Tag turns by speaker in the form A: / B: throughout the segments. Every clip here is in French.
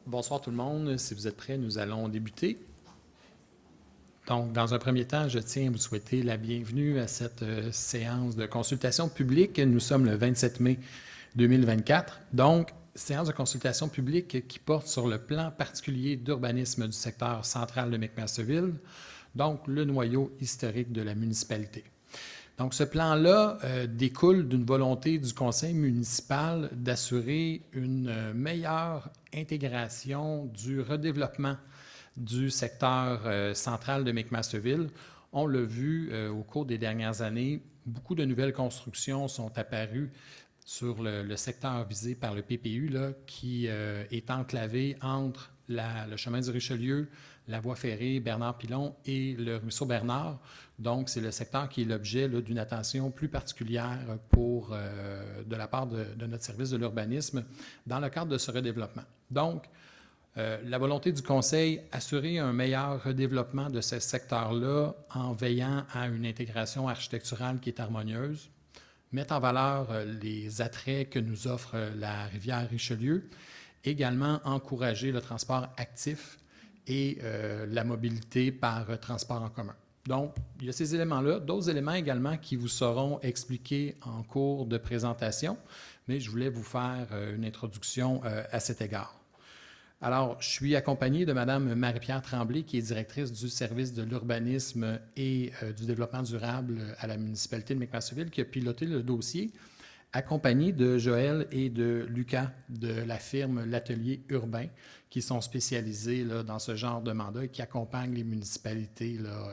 A: Bonsoir tout le monde. Si vous êtes prêts, nous allons débuter. Donc, dans un premier temps, je tiens à vous souhaiter la bienvenue à cette séance de consultation publique. Nous sommes le 27 mai 2024. Donc, séance de consultation publique qui porte sur le plan particulier d'urbanisme du secteur central de McMasterville, donc le noyau historique de la municipalité. Donc, ce plan-là découle d'une volonté du conseil municipal d'assurer une meilleure intégration du redéveloppement du secteur central de McMasterville. On l'a vu au cours des dernières années, beaucoup de nouvelles constructions sont apparues sur le secteur visé par le PPU, là, qui est enclavé entre le chemin du Richelieu, la voie ferrée Bernard-Pilon et le ruisseau Bernard. Donc, c'est le secteur qui est l'objet d'une attention plus particulière de la part de notre service de l'urbanisme dans le cadre de ce redéveloppement. Donc, la volonté du Conseil, assurer un meilleur redéveloppement de ce secteur-là en veillant à une intégration architecturale qui est harmonieuse, mettre en valeur les attraits que nous offre la rivière Richelieu, également encourager le transport actif et la mobilité par transport en commun. Donc, il y a ces éléments-là, d'autres éléments également qui vous seront expliqués en cours de présentation, mais je voulais vous faire une introduction à cet égard. Alors, je suis accompagné de Mme Marie-Pierre Tremblay, qui est directrice du service de l'urbanisme et du développement durable à la municipalité de McMasterville, qui a piloté le dossier, accompagné de Joël et de Lucas de la firme L'Atelier Urbain, qui sont spécialisés là, dans ce genre de mandat et qui accompagnent les municipalités là,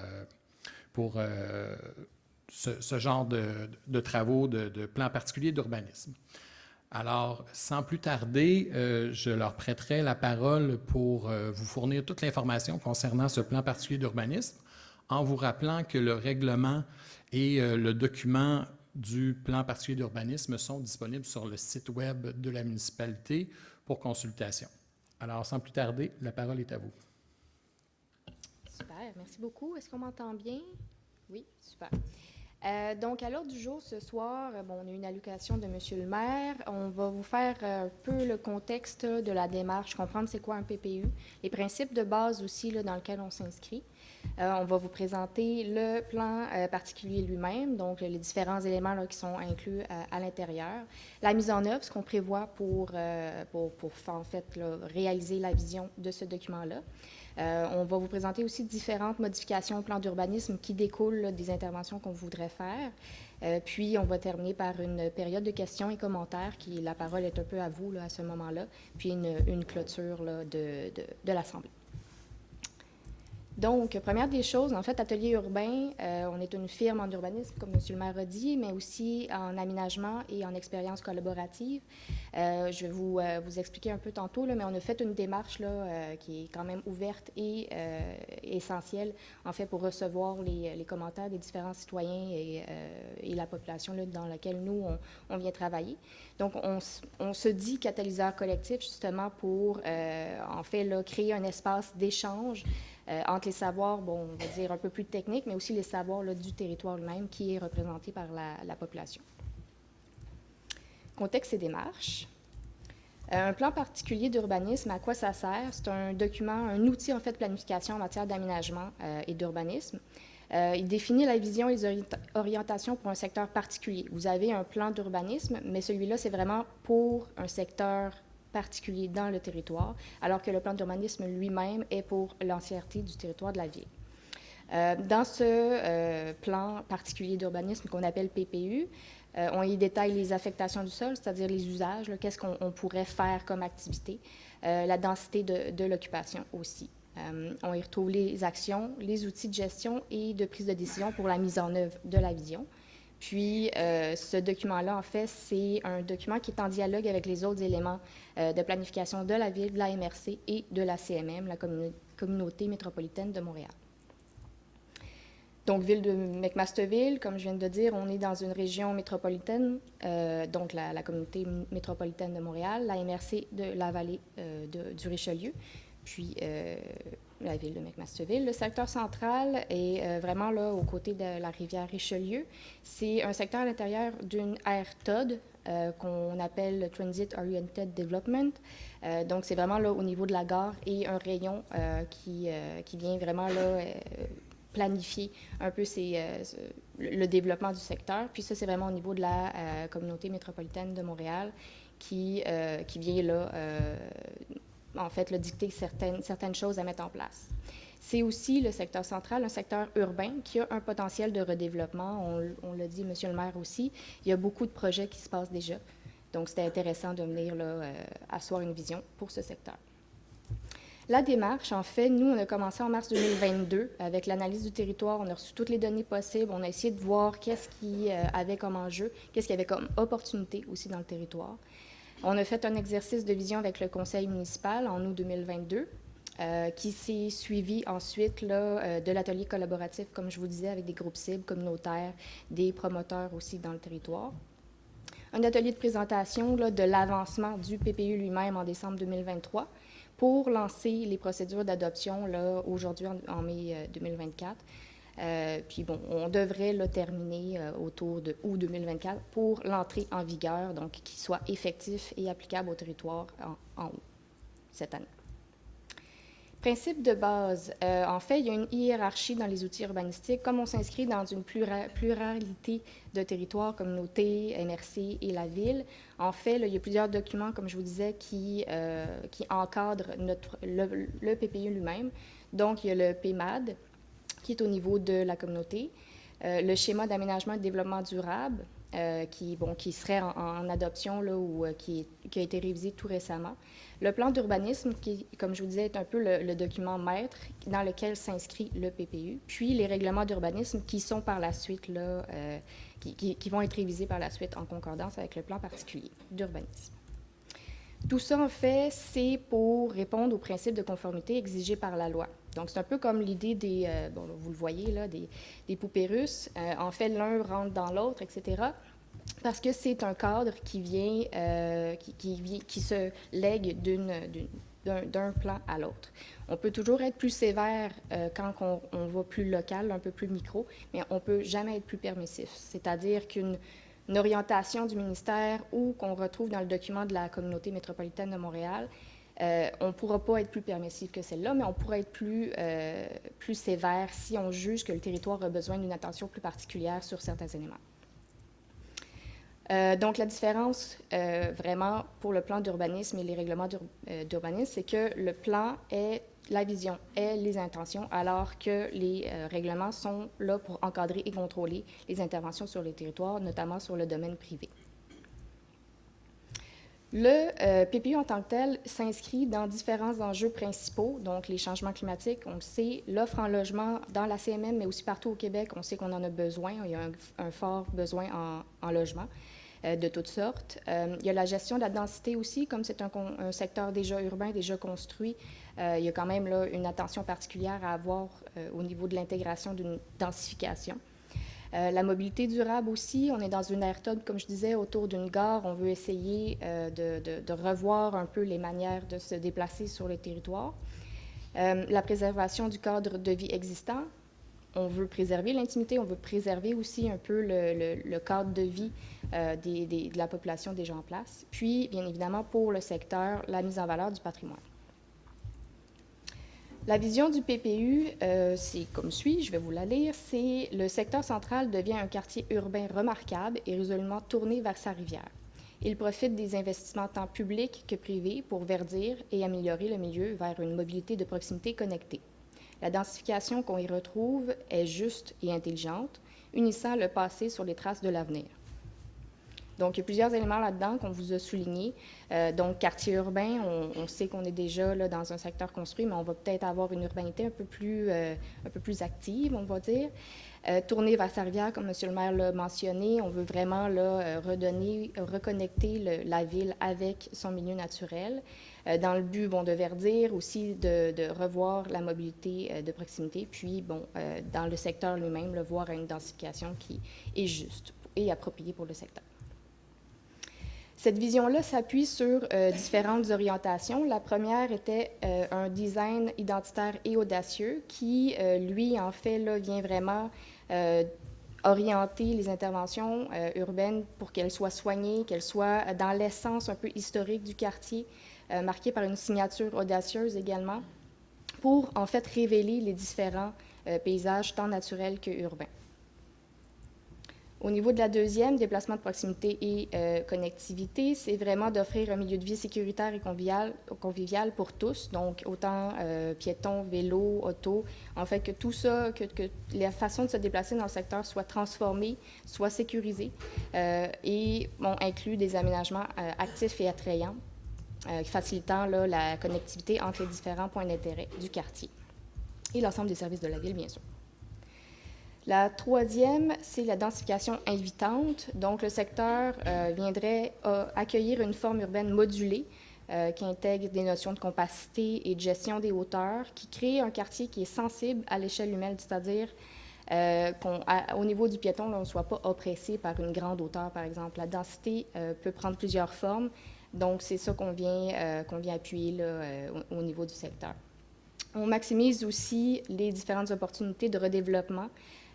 A: pour ce genre de travaux de plans particuliers d'urbanisme. Alors, sans plus tarder, je leur prêterai la parole pour vous fournir toute l'information concernant ce plan particulier d'urbanisme, en vous rappelant que le règlement et le document du plan particulier d'urbanisme sont disponibles sur le site web de la municipalité pour consultation. Alors, sans plus tarder, la parole est à vous.
B: Super, merci beaucoup. Est-ce qu'on m'entend bien? Oui, super. Donc, à l'ordre du jour ce soir, on a une allocation de M. le maire. On va vous faire un peu le contexte de la démarche, comprendre c'est quoi un PPU, les principes de base aussi là, dans lesquels on s'inscrit. On va vous présenter le plan particulier lui-même, donc les différents éléments là, qui sont inclus à l'intérieur. La mise en œuvre, ce qu'on prévoit pour en fait, là, réaliser la vision de ce document-là. On va vous présenter aussi différentes modifications au plan d'urbanisme qui découlent là, des interventions qu'on voudrait faire. Puis, on va terminer par une période de questions et commentaires, la parole est un peu à vous là, à ce moment-là, puis une clôture là, de l'Assemblée. Donc, première des choses, en fait, Atelier urbain, on est une firme en urbanisme, comme M. le maire a dit, mais aussi en aménagement et en expérience collaborative. Je vais vous expliquer un peu tantôt, là, mais on a fait une démarche là, qui est quand même ouverte et essentielle, en fait, pour recevoir les commentaires des différents citoyens et la population là, dans laquelle nous, on vient travailler. Donc, on se dit catalyseur collectif, justement, pour, en fait, là, créer un espace d'échange entre les savoirs, on va dire un peu plus techniques, mais aussi les savoirs là, du territoire lui-même qui est représenté par la population. Contexte et démarche. Un plan particulier d'urbanisme, à quoi ça sert? C'est un document, un outil en fait de planification en matière d'aménagement et d'urbanisme. Il définit la vision et les orientations pour un secteur particulier. Vous avez un plan d'urbanisme, mais celui-là, c'est vraiment pour un secteur particulier dans le territoire, alors que le plan d'urbanisme lui-même est pour l'entièreté du territoire de la ville. Dans ce plan particulier d'urbanisme qu'on appelle PPU, on y détaille les affectations du sol, c'est-à-dire les usages, qu'est-ce qu'on pourrait faire comme activité, la densité de l'occupation aussi. On y retrouve les actions, les outils de gestion et de prise de décision pour la mise en œuvre de la vision. Puis, ce document-là, en fait, c'est un document qui est en dialogue avec les autres éléments de planification de la ville, de la MRC et de la CMM, la Communauté métropolitaine de Montréal. Donc, ville de McMasterville, comme je viens de dire, on est dans une région métropolitaine, donc la Communauté métropolitaine de Montréal, la MRC de la vallée du Richelieu, puis la ville de McMasterville. Le secteur central est vraiment là aux côtés de la rivière Richelieu. C'est un secteur à l'intérieur d'une aire TOD, qu'on appelle Transit Oriented Development. Donc, c'est vraiment là au niveau de la gare et un rayon qui vient vraiment là planifier un peu le développement du secteur. Puis ça, c'est vraiment au niveau de la communauté métropolitaine de Montréal qui vient là, en fait, là, dicter certaines choses à mettre en place. C'est aussi le secteur central, un secteur urbain qui a un potentiel de redéveloppement. On l'a dit, Monsieur le maire aussi, il y a beaucoup de projets qui se passent déjà. Donc, c'était intéressant de venir là, asseoir une vision pour ce secteur. La démarche, en fait, nous, on a commencé en mars 2022 avec l'analyse du territoire. On a reçu toutes les données possibles. On a essayé de voir qu'est-ce qu'il y avait comme enjeu, qu'est-ce qu'il y avait comme opportunité aussi dans le territoire. On a fait un exercice de vision avec le conseil municipal en août 2022. Qui s'est suivi ensuite là, de l'atelier collaboratif, comme je vous disais, avec des groupes cibles communautaires, des promoteurs aussi dans le territoire. Un atelier de présentation là, de l'avancement du PPU lui-même en décembre 2023 pour lancer les procédures d'adoption là, aujourd'hui en mai 2024. Puis bon, on devrait là, terminer autour de août 2024 pour l'entrée en vigueur, donc qui soit effectif et applicable au territoire en août cette année. Principe de base, en fait, il y a une hiérarchie dans les outils urbanistiques. Comme on s'inscrit dans une pluralité de territoires, communautés, MRC et la ville, en fait, là, il y a plusieurs documents, comme je vous disais, qui encadrent le PPU lui-même. Donc, il y a le PMAD, qui est au niveau de la communauté, le schéma d'aménagement et de développement durable, qui serait en adoption là, ou qui a été révisé tout récemment. Le plan d'urbanisme, qui, comme je vous disais, est un peu le document maître dans lequel s'inscrit le PPU, puis les règlements d'urbanisme qui sont par la suite, là, qui vont être révisés par la suite en concordance avec le plan particulier d'urbanisme. Tout ça, en fait, c'est pour répondre aux principes de conformité exigés par la loi. Donc, c'est un peu comme l'idée des, vous le voyez là, des poupées russes. En fait, l'un rentre dans l'autre, etc., parce que c'est un cadre qui vient, qui se lègue d'un plan à l'autre. On peut toujours être plus sévère quand on va plus local, un peu plus micro, mais on ne peut jamais être plus permissif. C'est-à-dire qu'une orientation du ministère ou qu'on retrouve dans le document de la communauté métropolitaine de Montréal, on ne pourra pas être plus permissif que celle-là, mais on pourra être plus sévère si on juge que le territoire a besoin d'une attention plus particulière sur certains éléments. Donc, la différence, vraiment, pour le plan d'urbanisme et les règlements d'urbanisme, c'est que le plan est la vision, est les intentions, alors que les règlements sont là pour encadrer et contrôler les interventions sur les territoires, notamment sur le domaine privé. Le PPU en tant que tel s'inscrit dans différents enjeux principaux, donc les changements climatiques, on le sait, l'offre en logement dans la CMM, mais aussi partout au Québec, on sait qu'on en a besoin, il y a un fort besoin en logement. De toutes sortes. Il y a la gestion de la densité aussi, comme c'est un secteur déjà urbain, déjà construit. Il y a quand même là, une attention particulière à avoir au niveau de l'intégration d'une densification. La mobilité durable aussi, on est dans une aire comme je disais, autour d'une gare. On veut essayer de revoir un peu les manières de se déplacer sur le territoire. La préservation du cadre de vie existant. On veut préserver l'intimité, on veut préserver aussi un peu le cadre de vie de la population déjà en place. Puis, bien évidemment, pour le secteur, la mise en valeur du patrimoine. La vision du PPU, c'est comme suit, je vais vous la lire, c'est « Le secteur central devient un quartier urbain remarquable et résolument tourné vers sa rivière. Il profite des investissements tant publics que privés pour verdir et améliorer le milieu vers une mobilité de proximité connectée. La densification qu'on y retrouve est juste et intelligente, unissant le passé sur les traces de l'avenir. » Donc, il y a plusieurs éléments là-dedans qu'on vous a soulignés. Donc, quartier urbain, on sait qu'on est déjà là, dans un secteur construit, mais on va peut-être avoir une urbanité un peu plus active, on va dire. Tourner vers sa rivière, comme M. le maire l'a mentionné, on veut vraiment là, reconnecter la ville avec son milieu naturel, dans le but de verdir, aussi de revoir la mobilité de proximité, puis dans le secteur lui-même, voir une densification qui est juste et appropriée pour le secteur. Cette vision-là s'appuie sur différentes orientations. La première était un design identitaire et audacieux qui, lui, en fait, là, vient vraiment orienter les interventions urbaines pour qu'elles soient soignées, qu'elles soient dans l'essence un peu historique du quartier, marquées par une signature audacieuse également, pour en fait révéler les différents paysages tant naturels que urbains. Au niveau de la deuxième, déplacement de proximité et connectivité, c'est vraiment d'offrir un milieu de vie sécuritaire et convivial pour tous, donc autant piétons, vélos, autos, en fait que tout ça, que la façon de se déplacer dans le secteur soit transformée, soit sécurisée et inclut des aménagements actifs et attrayants, facilitant là, la connectivité entre les différents points d'intérêt du quartier et l'ensemble des services de la ville, bien sûr. La troisième, c'est la densification invitante. Donc, le secteur viendrait accueillir une forme urbaine modulée qui intègre des notions de compacité et de gestion des hauteurs, qui crée un quartier qui est sensible à l'échelle humaine, c'est-à-dire qu'au niveau du piéton, là, on ne soit pas oppressé par une grande hauteur, par exemple. La densité peut prendre plusieurs formes, donc c'est ça qu'on vient appuyer là, au niveau du secteur. On maximise aussi les différentes opportunités de redéveloppement,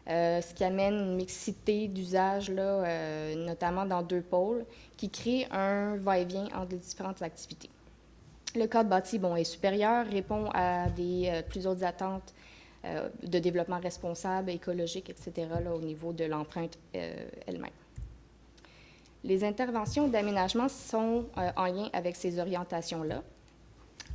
B: ce qui amène une mixité d'usage, notamment dans deux pôles, qui crée un va-et-vient entre les différentes activités. Le cadre bâti est supérieur, répond à plus autres attentes de développement responsable, écologique, etc., là, au niveau de l'empreinte elle-même. Les interventions d'aménagement sont en lien avec ces orientations-là.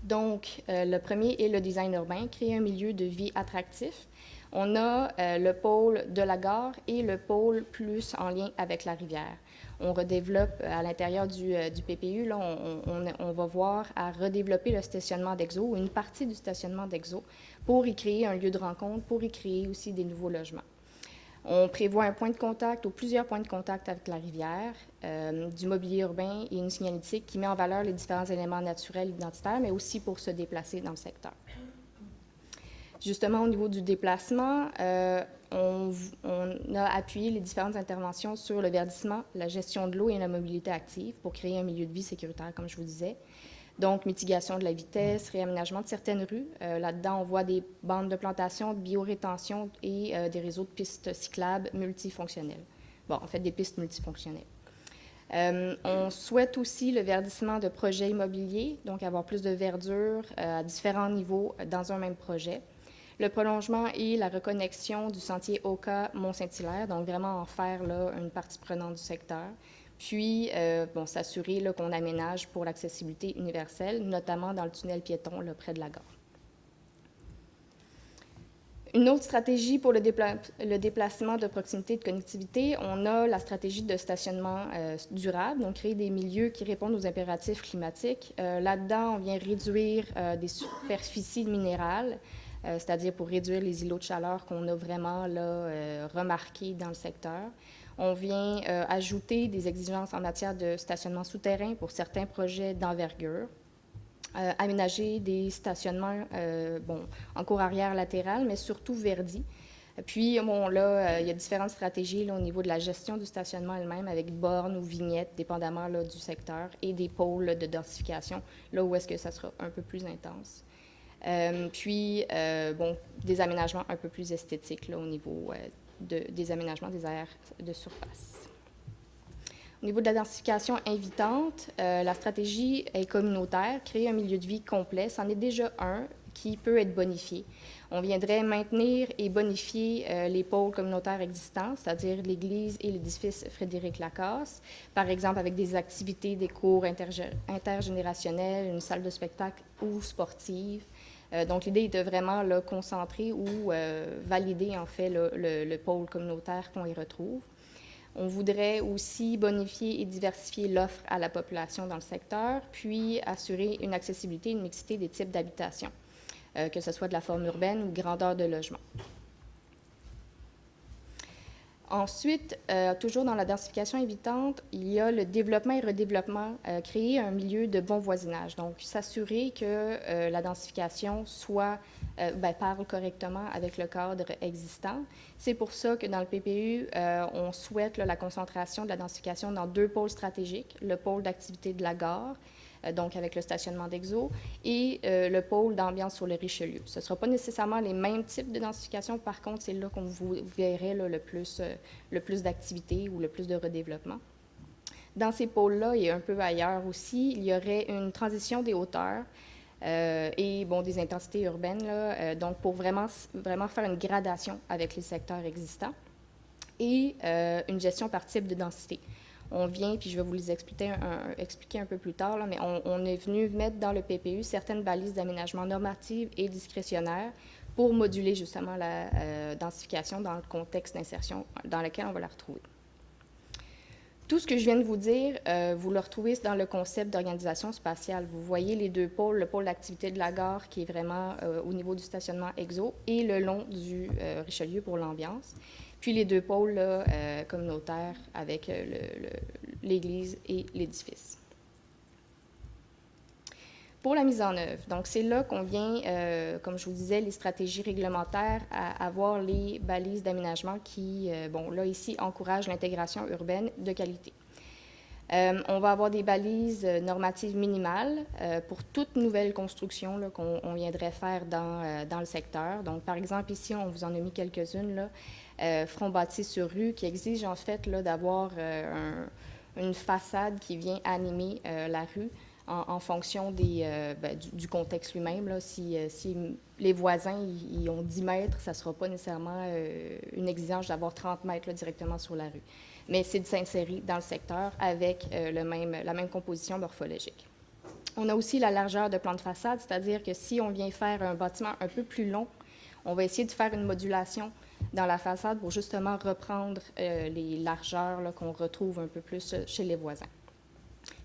B: Donc, le premier est le design urbain, créer un milieu de vie attractif. On a le pôle de la gare et le pôle plus en lien avec la rivière. On redéveloppe à l'intérieur du PPU, là, on va voir à redévelopper le stationnement d'Exo, ou une partie du stationnement d'Exo, pour y créer un lieu de rencontre, pour y créer aussi des nouveaux logements. On prévoit un point de contact ou plusieurs points de contact avec la rivière, du mobilier urbain et une signalétique qui met en valeur les différents éléments naturels identitaires, mais aussi pour se déplacer dans le secteur. Justement, au niveau du déplacement, on a appuyé les différentes interventions sur le verdissement, la gestion de l'eau et la mobilité active pour créer un milieu de vie sécuritaire, comme je vous disais. Donc, mitigation de la vitesse, réaménagement de certaines rues. Là-dedans, on voit des bandes de plantation, de biorétention et des réseaux de pistes cyclables multifonctionnels. En fait, des pistes multifonctionnelles. On souhaite aussi le verdissement de projets immobiliers, donc avoir plus de verdure à différents niveaux dans un même projet. Le prolongement et la reconnexion du sentier Oka-Mont-Saint-Hilaire, donc vraiment en faire là, une partie prenante du secteur. Puis, s'assurer là, qu'on aménage pour l'accessibilité universelle, notamment dans le tunnel piéton là, près de la gare. Une autre stratégie pour le déplacement de proximité et de connectivité, on a la stratégie de stationnement durable, donc créer des milieux qui répondent aux impératifs climatiques. Là-dedans, on vient réduire des superficies minérales, c'est-à-dire pour réduire les îlots de chaleur qu'on a vraiment là, remarqués dans le secteur. On vient ajouter des exigences en matière de stationnement souterrain pour certains projets d'envergure. Aménager des stationnements en cour arrière latérale, mais surtout verdis. Puis, là, il y a différentes stratégies là, au niveau de la gestion du stationnement elle-même, avec bornes ou vignettes, dépendamment là, du secteur, et des pôles là, de densification, là où est-ce que ça sera un peu plus intense. Puis, des aménagements un peu plus esthétiques là, au niveau des aménagements des aires de surface. Au niveau de la densification invitante, la stratégie est communautaire, créer un milieu de vie complet. C'en est déjà un qui peut être bonifié. On viendrait maintenir et bonifier les pôles communautaires existants, c'est-à-dire l'église et l'édifice Frédéric Lacasse, par exemple avec des activités, des cours intergénérationnels, une salle de spectacle ou sportive. Donc, l'idée est de vraiment là, concentrer ou valider, en fait, le pôle communautaire qu'on y retrouve. On voudrait aussi bonifier et diversifier l'offre à la population dans le secteur, puis assurer une accessibilité et une mixité des types d'habitation, que ce soit de la forme urbaine ou grandeur de logement. Ensuite, toujours dans la densification évitante, il y a le développement et redéveloppement, créer un milieu de bon voisinage. Donc, s'assurer que la densification parle correctement avec le cadre existant. C'est pour ça que dans le PPU, on souhaite là, la concentration de la densification dans deux pôles stratégiques, le pôle d'activité de la gare, donc avec le stationnement d'Exo, et le pôle d'ambiance sur le Richelieu. Ce ne sera pas nécessairement les mêmes types de densification, par contre, c'est là qu'on vous verrez là, le plus d'activités ou le plus de redéveloppement. Dans ces pôles-là et un peu ailleurs aussi, il y aurait une transition des hauteurs et bon, des intensités urbaines, là, donc pour vraiment faire une gradation avec les secteurs existants et une gestion par type de densité. On vient, puis je vais vous les expliquer un peu plus tard, là, mais on est venu mettre dans le PPU certaines balises d'aménagement normatives et discrétionnaires pour moduler justement la densification dans le contexte d'insertion dans lequel on va la retrouver. Tout ce que je viens de vous dire, vous le retrouvez dans le concept d'organisation spatiale. Vous voyez les deux pôles, le pôle d'activité de la gare qui est vraiment au niveau du stationnement Exo et le long du Richelieu pour l'ambiance. Puis les deux pôles là, communautaires avec l'église et l'édifice. Pour la mise en œuvre, donc c'est là qu'on vient, comme je vous disais, les stratégies réglementaires à avoir les balises d'aménagement qui, bon, là ici, encouragent l'intégration urbaine de qualité. On va avoir des balises normatives minimales pour toute nouvelle construction là, qu'on viendrait faire dans le secteur. Donc, par exemple, ici, on vous en a mis quelques-unes, là, front bâti sur rue, qui exige en fait là, d'avoir une façade qui vient animer la rue en fonction du contexte lui-même. Là. Si les voisins ils ont 10 mètres, ça ne sera pas nécessairement une exigence d'avoir 30 mètres là, directement sur la rue. Mais c'est de s'insérer dans le secteur avec la même composition morphologique. On a aussi la largeur de plan de façade, c'est-à-dire que si on vient faire un bâtiment un peu plus long, on va essayer de faire une modulation dans la façade pour justement reprendre les largeurs là, qu'on retrouve un peu plus chez les voisins.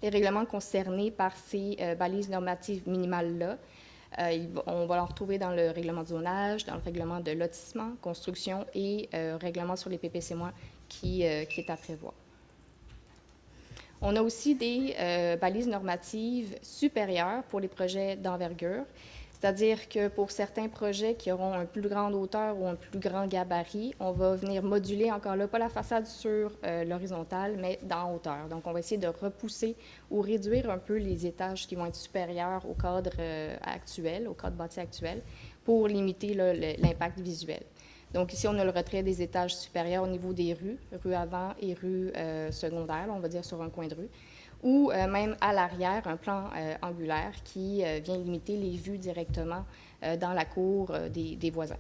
B: Les règlements concernés par ces balises normatives minimales-là, on va en retrouver dans le règlement de zonage, dans le règlement de lotissement, construction et règlement sur les PPC- qui est à prévoir. On a aussi des balises normatives supérieures pour les projets d'envergure, c'est-à-dire que pour certains projets qui auront une plus grande hauteur ou un plus grand gabarit, on va venir moduler encore là, pas la façade sur l'horizontale, mais dans hauteur. Donc, on va essayer de repousser ou réduire un peu les étages qui vont être supérieurs au cadre actuel, au cadre bâti actuel, pour limiter là, l'impact visuel. Donc, ici, on a le retrait des étages supérieurs au niveau des rues avant et rues secondaires, on va dire sur un coin de rue, ou même à l'arrière, un plan angulaire qui vient limiter les vues directement dans la cour des voisins.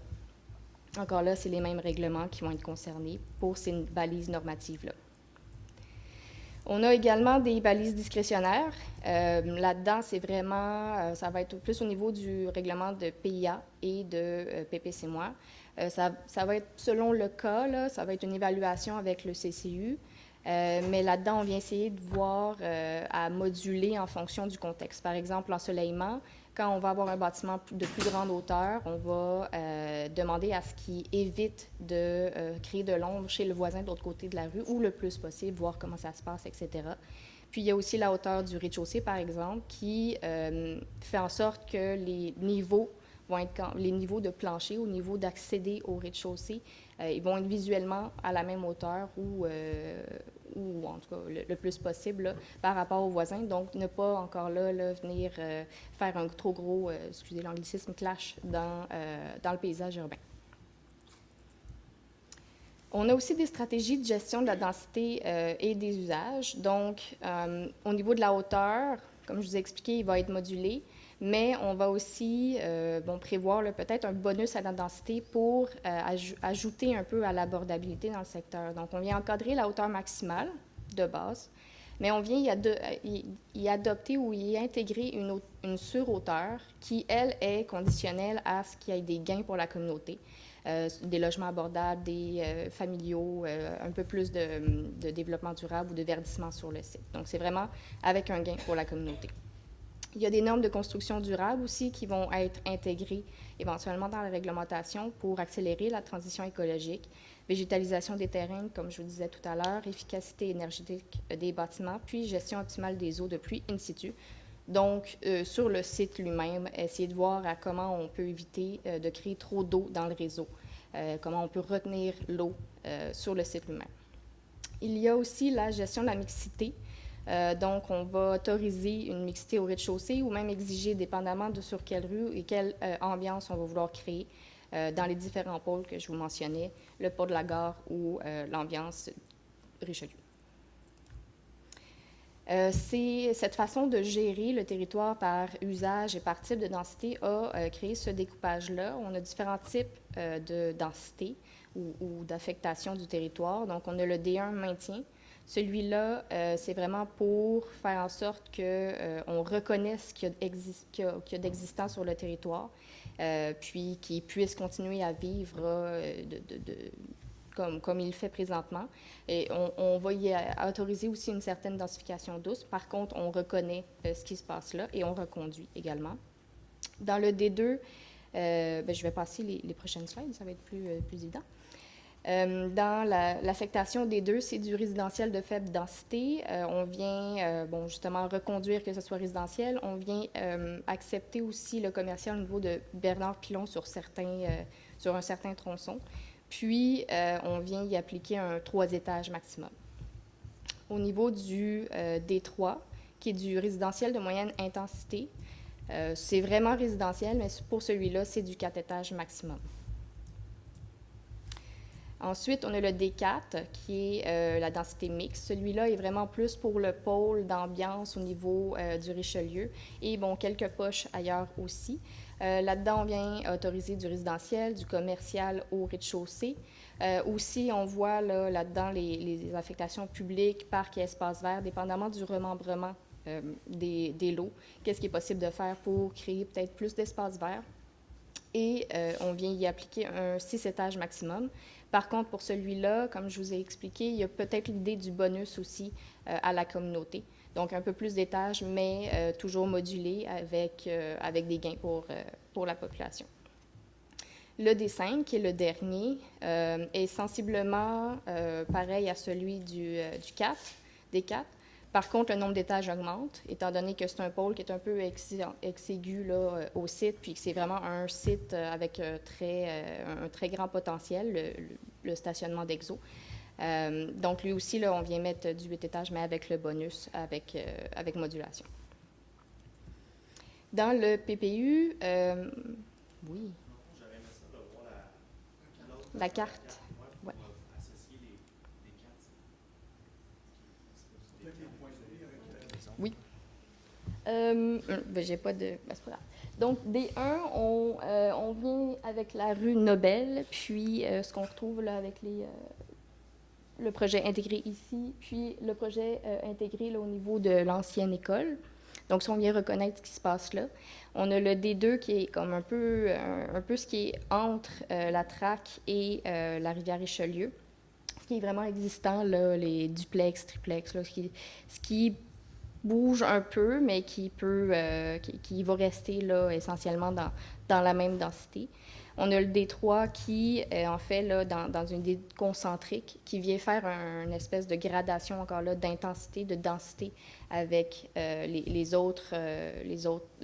B: Encore là, c'est les mêmes règlements qui vont être concernés pour ces balises normatives-là. On a également des balises discrétionnaires. Là-dedans, c'est vraiment, ça va être plus au niveau du règlement de PIA et de PPC-. Ça va être selon le cas, là, ça va être une évaluation avec le CCU. Mais là-dedans, on vient essayer de voir à moduler en fonction du contexte. Par exemple, l'ensoleillement, quand on va avoir un bâtiment de plus grande hauteur, on va demander à ce qu'il évite de créer de l'ombre chez le voisin de l'autre côté de la rue, ou le plus possible, voir comment ça se passe, etc. Puis, il y a aussi la hauteur du rez-de-chaussée, par exemple, qui fait en sorte que les niveaux de plancher, au niveau d'accéder au rez-de-chaussée, ils vont être visuellement à la même hauteur ou en tout cas le plus possible là, par rapport aux voisins. Donc, ne pas encore là venir faire un trop gros, excusez l'anglicisme, clash dans le paysage urbain. On a aussi des stratégies de gestion de la densité et des usages. Donc, au niveau de la hauteur, comme je vous ai expliqué, il va être modulé. Mais on va aussi prévoir peut-être un bonus à la densité pour ajouter un peu à l'abordabilité dans le secteur. Donc, on vient encadrer la hauteur maximale de base, mais on vient y adopter ou y intégrer une surhauteur qui, elle, est conditionnelle à ce qu'il y ait des gains pour la communauté, des logements abordables, des familiaux, un peu plus de développement durable ou de verdissement sur le site. Donc, c'est vraiment avec un gain pour la communauté. Il y a des normes de construction durable aussi qui vont être intégrées éventuellement dans la réglementation pour accélérer la transition écologique, végétalisation des terrains, comme je vous disais tout à l'heure, efficacité énergétique des bâtiments, puis gestion optimale des eaux de pluie in situ. Donc, sur le site lui-même, essayer de voir à comment on peut éviter de créer trop d'eau dans le réseau, comment on peut retenir l'eau sur le site lui-même. Il y a aussi la gestion de la mixité. Donc, on va autoriser une mixité au rez-de-chaussée ou même exiger, dépendamment de sur quelle rue et quelle ambiance on va vouloir créer, dans les différents pôles que je vous mentionnais, le pôle de la gare ou l'ambiance Richelieu. C'est cette façon de gérer le territoire par usage et par type de densité a créé ce découpage-là. On a différents types de densité ou d'affectation du territoire. Donc, on a le D1 maintien. Celui-là, c'est vraiment pour faire en sorte qu'on reconnaisse qu'il y a d'existant sur le territoire, puis qu'il puisse continuer à vivre comme il le fait présentement. Et on va y autoriser aussi une certaine densification douce. Par contre, on reconnaît ce qui se passe là et on reconduit également. Dans le D2, je vais passer les prochaines slides, ça va être plus évident. Dans l'affectation des deux, c'est du résidentiel de faible densité. On vient, justement, reconduire que ce soit résidentiel. On vient accepter aussi le commercial au niveau de Bernard-Pilon sur un certain tronçon. Puis, on vient y appliquer un 3 étages maximum. Au niveau du D3, qui est du résidentiel de moyenne intensité, c'est vraiment résidentiel, mais pour celui-là, c'est du 4 étages maximum. Ensuite, on a le D4, qui est la densité mixte. Celui-là est vraiment plus pour le pôle d'ambiance au niveau du Richelieu et, quelques poches ailleurs aussi. Là-dedans, on vient autoriser du résidentiel, du commercial au rez-de-chaussée. Aussi, on voit là-dedans les affectations publiques, parcs et espaces verts, dépendamment du remembrement des lots. Qu'est-ce qui est possible de faire pour créer peut-être plus d'espaces verts? Et on vient y appliquer un 6 étages maximum. Par contre, pour celui-là, comme je vous ai expliqué, il y a peut-être l'idée du bonus aussi à la communauté. Donc, un peu plus d'étages, mais toujours modulé avec des gains pour la population. Le D5, qui est le dernier, est sensiblement pareil à celui du 4, D4. Par contre, le nombre d'étages augmente, étant donné que c'est un pôle qui est un peu exigu là, au site, puis que c'est vraiment un site avec un très grand potentiel, le stationnement d'Exo. Donc, lui aussi, là, on vient mettre du 8 étages, mais avec le bonus, avec modulation. Dans le PPU, oui. La carte. Ouais. Oui. J'ai pas de... c'est pas grave. Donc, D1, on vient avec la rue Nobel, puis ce qu'on retrouve là avec le projet intégré ici, puis le projet intégré là, au niveau de l'ancienne école. Donc, si on vient reconnaître ce qui se passe là. On a le D2 qui est comme un peu ce qui est entre la Traque et la rivière Richelieu. Ce qui est vraiment existant, là, les duplex, triplex, là, ce qui bouge un peu, mais qui va rester là, essentiellement dans la même densité. On a le D3 qui, en fait, là, dans une idée concentrique, qui vient faire une espèce de gradation, encore là, d'intensité, de densité avec les autres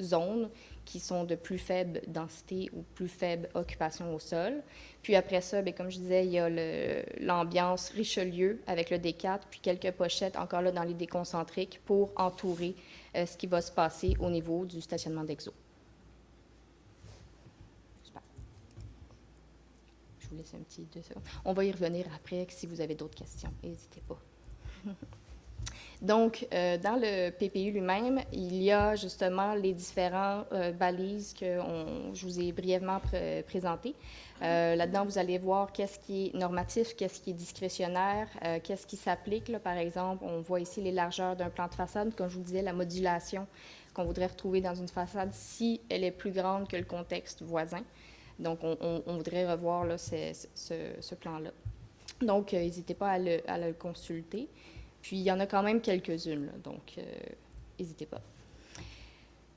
B: zones qui sont de plus faible densité ou plus faible occupation au sol. Puis après ça, bien, comme je disais, il y a l'ambiance Richelieu avec le D4, puis quelques pochettes, encore là, dans l'idée concentrique, pour entourer ce qui va se passer au niveau du stationnement d'Exo. Je vous laisse un petit 2 secondes. On va y revenir après, si vous avez d'autres questions. N'hésitez pas. Donc, dans le PPU lui-même, il y a justement les différentes balises que je vous ai brièvement présentées. Là-dedans, vous allez voir qu'est-ce qui est normatif, qu'est-ce qui est discrétionnaire, qu'est-ce qui s'applique. Là, par exemple, on voit ici les largeurs d'un plan de façade. Comme je vous disais, la modulation qu'on voudrait retrouver dans une façade si elle est plus grande que le contexte voisin. Donc, on voudrait revoir là, ce plan-là. Donc, n'hésitez pas à le consulter. Puis, il y en a quand même quelques-unes, là, donc n'hésitez pas.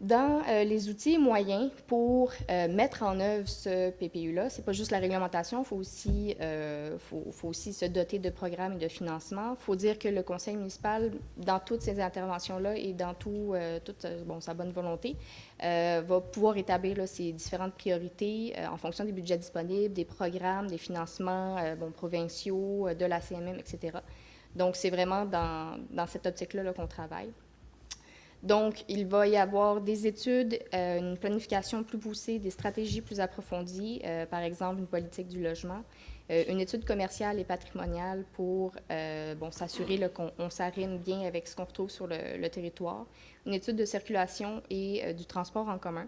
B: Dans les outils moyens pour mettre en œuvre ce PPU-là, ce n'est pas juste la réglementation, il faut aussi se doter de programmes et de financement. Il faut dire que le conseil municipal, dans toutes ces interventions-là et dans toute sa bonne volonté, va pouvoir établir là, ses différentes priorités en fonction des budgets disponibles, des programmes, des financements provinciaux, de la CMM, etc. Donc, c'est vraiment dans cette optique-là là, qu'on travaille. Donc, il va y avoir des études, une planification plus poussée, des stratégies plus approfondies, par exemple une politique du logement, une étude commerciale et patrimoniale pour s'assurer là, qu'on s'arrime bien avec ce qu'on retrouve sur le territoire, une étude de circulation et du transport en commun.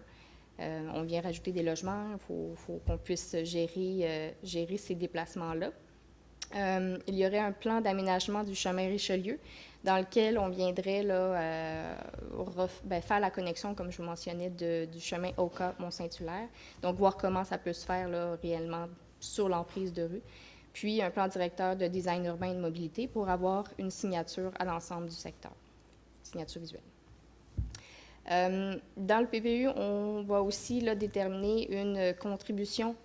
B: On vient rajouter des logements, il faut qu'on puisse gérer ces déplacements-là. Il y aurait un plan d'aménagement du chemin Richelieu dans lequel on viendrait là, faire la connexion, comme je vous mentionnais, du chemin Oka-Mont-Saint-Hilaire. Donc, voir comment ça peut se faire là, réellement sur l'emprise de rue. Puis, un plan directeur de design urbain et de mobilité pour avoir une signature à l'ensemble du secteur, signature visuelle. Dans le PPU, on va aussi là, déterminer une contribution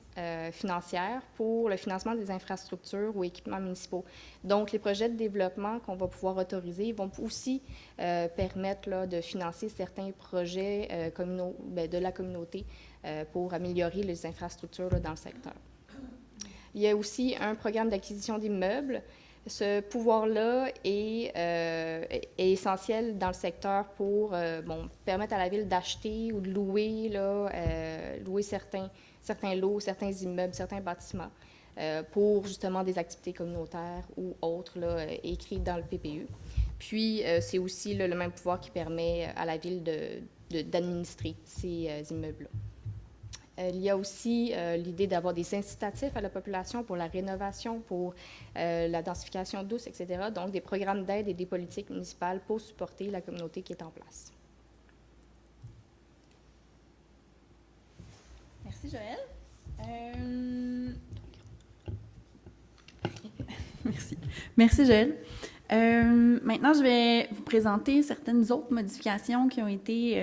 B: financière pour le financement des infrastructures ou équipements municipaux. Donc, les projets de développement qu'on va pouvoir autoriser vont aussi permettre là, de financer certains projets de la communauté pour améliorer les infrastructures là, dans le secteur. Il y a aussi un programme d'acquisition d'immeubles. Ce pouvoir-là est essentiel dans le secteur pour permettre à la Ville d'acheter ou de louer, louer certains lots, certains immeubles, certains bâtiments pour justement des activités communautaires ou autres là, écrites dans le PPU. Puis, c'est aussi là, le même pouvoir qui permet à la Ville d'administrer ces immeubles-là. Il y a aussi l'idée d'avoir des incitatifs à la population pour la rénovation, pour la densification douce, etc. Donc, des programmes d'aide et des politiques municipales pour supporter la communauté qui est en place.
C: Merci, Joëlle. Merci. Merci, Joëlle. Maintenant, je vais vous présenter certaines autres modifications qui ont été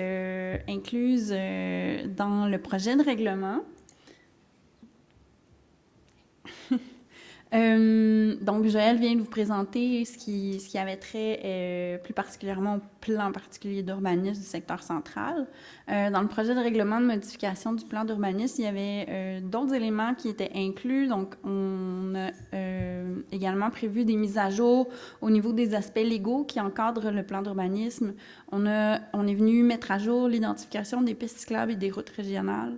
C: incluses dans le projet de règlement. Donc, Joëlle vient de vous présenter ce qui avait trait plus particulièrement au plan particulier d'urbanisme du secteur central. Dans le projet de règlement de modification du plan d'urbanisme, il y avait d'autres éléments qui étaient inclus. Donc, on a également prévu des mises à jour au niveau des aspects légaux qui encadrent le plan d'urbanisme. On est venu mettre à jour l'identification des pistes cyclables et des routes régionales.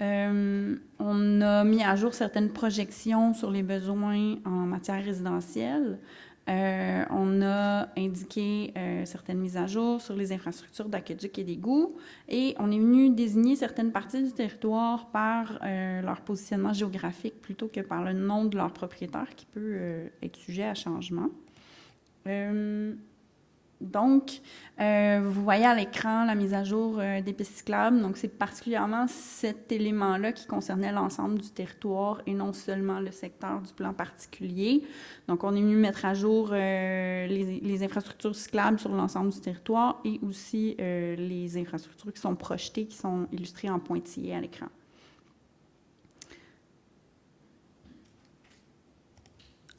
C: On a mis à jour certaines projections sur les besoins en matière résidentielle. On a indiqué certaines mises à jour sur les infrastructures d'aqueduc et d'égouts et on est venu désigner certaines parties du territoire par leur positionnement géographique plutôt que par le nom de leur propriétaire qui peut être sujet à changement. Donc, vous voyez à l'écran la mise à jour des pistes cyclables. Donc, c'est particulièrement cet élément-là qui concernait l'ensemble du territoire et non seulement le secteur du plan particulier. Donc, on est venu mettre à jour les infrastructures cyclables sur l'ensemble du territoire et aussi les infrastructures qui sont projetées, qui sont illustrées en pointillés à l'écran.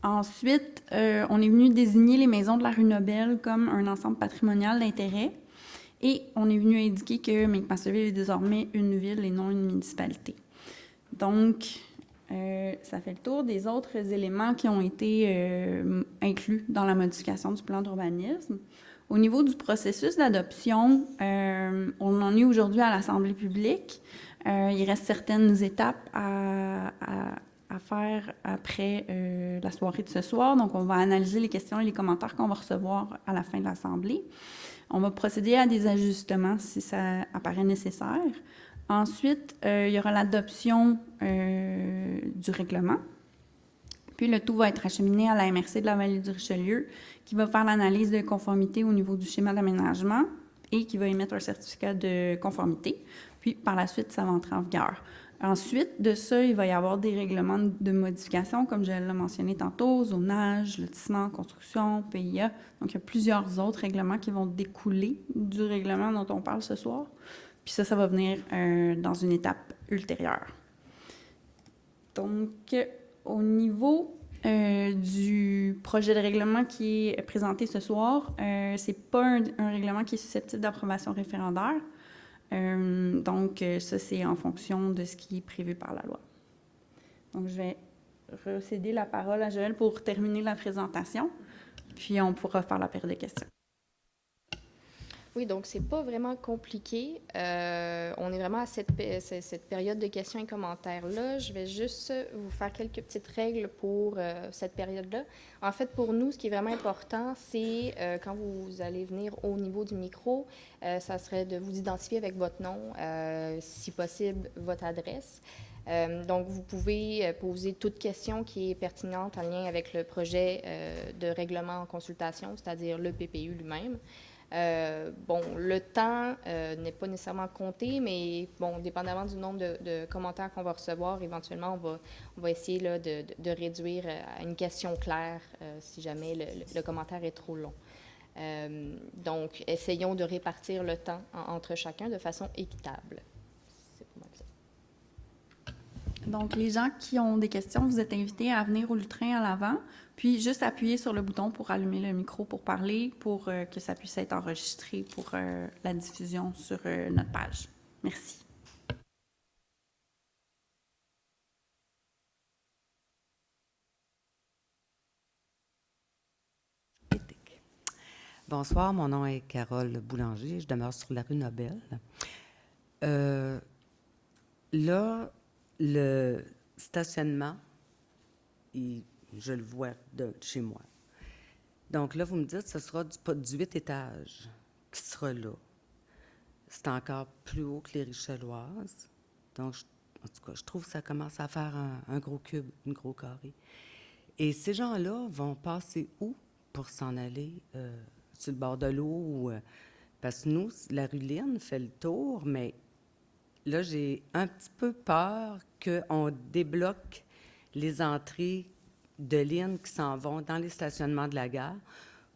C: Ensuite, on est venu désigner les maisons de la rue Nobel comme un ensemble patrimonial d'intérêt et on est venu indiquer que Mi'kmaq est désormais une ville et non une municipalité. Donc, ça fait le tour des autres éléments qui ont été inclus dans la modification du plan d'urbanisme. Au niveau du processus d'adoption, on en est aujourd'hui à l'Assemblée publique. Il reste certaines étapes à faire après la soirée de ce soir. Donc, on va analyser les questions et les commentaires qu'on va recevoir à la fin de l'Assemblée. On va procéder à des ajustements si ça apparaît nécessaire. Ensuite, il y aura l'adoption du règlement. Puis, le tout va être acheminé à la MRC de la Vallée du Richelieu qui va faire l'analyse de conformité au niveau du schéma d'aménagement et qui va émettre un certificat de conformité. Puis, par la suite, ça va entrer en vigueur. Ensuite de ça, il va y avoir des règlements de modification, comme je l'ai mentionné tantôt, zonage, lotissement, construction, PIA. Donc, il y a plusieurs autres règlements qui vont découler du règlement dont on parle ce soir. Puis ça va venir dans une étape ultérieure. Donc, au niveau du projet de règlement qui est présenté ce soir, c'est pas un règlement qui est susceptible d'approbation référendaire. Donc, ça, c'est en fonction de ce qui est prévu par la loi. Donc, je vais recéder la parole à Joëlle pour terminer la présentation. puis on pourra faire la période de questions.
B: Oui, donc c'est pas vraiment compliqué. On est vraiment à cette période de questions et commentaires-là. Je vais juste vous faire quelques petites règles pour cette période-là. En fait, pour nous, ce qui est vraiment important, c'est quand vous allez venir au niveau du micro, ça serait de vous identifier avec votre nom, si possible, votre adresse. Donc, vous pouvez poser toute question qui est pertinente en lien avec le projet de règlement en consultation, c'est-à-dire le PPU lui-même. Bon, le temps n'est pas nécessairement compté, mais bon, dépendamment du nombre de commentaires qu'on va recevoir, éventuellement, on va essayer là, de réduire à une question claire si jamais le commentaire est trop long. Donc, essayons de répartir le temps entre chacun de façon équitable. C'est pas mal ça.
C: Donc, les gens qui ont des questions, vous êtes invités à venir au lutrin à l'avant, puis juste appuyer sur le bouton pour allumer le micro pour parler, pour que ça puisse être enregistré pour la diffusion sur notre page. Merci.
D: Bonsoir, mon nom est Carole Boulanger, je demeure sur la rue Nobel. Là, le stationnement, je le vois de chez moi. Donc là, vous me dites que ce sera du 8 étages qui sera là. C'est encore plus haut que les Richelloises. Donc, en tout cas, je trouve que ça commence à faire un gros cube, un gros carré. Et ces gens-là vont passer où pour s'en aller sur le bord de l'eau? Parce que nous, la rue Lynn fait le tour, mais là, j'ai un petit peu peur qu'on débloque les entrées de Lynn qui s'en vont dans les stationnements de la gare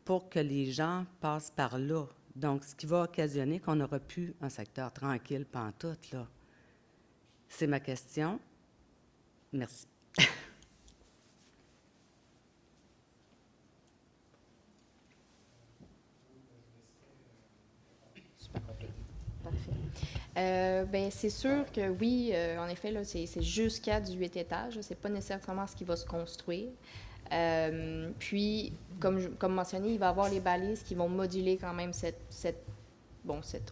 D: pour que les gens passent par là. Donc, ce qui va occasionner qu'on n'aura plus un secteur tranquille pantoute, là. C'est ma question. Merci.
B: Parfait. Bien, c'est sûr que oui, en effet, là, c'est jusqu'à 18 étages. C'est pas nécessairement ce qui va se construire. Puis, comme mentionné, il va y avoir les balises qui vont moduler quand même cette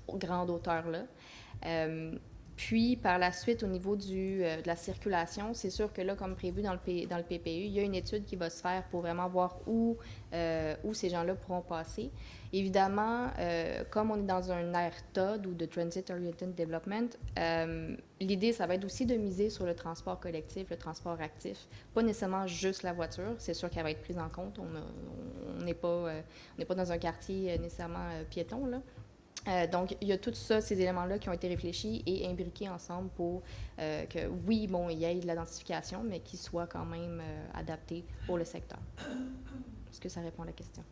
B: grande hauteur-là. Puis, par la suite, au niveau de la circulation, c'est sûr que là, comme prévu dans le PPU, il y a une étude qui va se faire pour vraiment voir où ces gens-là pourront passer. Évidemment, comme on est dans un aire TOD ou de Transit Oriented Development, l'idée, ça va être aussi de miser sur le transport collectif, le transport actif, pas nécessairement juste la voiture. C'est sûr qu'elle va être prise en compte. On n'est pas dans un quartier nécessairement piéton, là. Donc, il y a tous ça, ces éléments-là qui ont été réfléchis et imbriqués ensemble pour que, oui, bon, il y ait de l'identification, mais qu'il soit quand même adapté pour le secteur. Est-ce que ça répond à la question?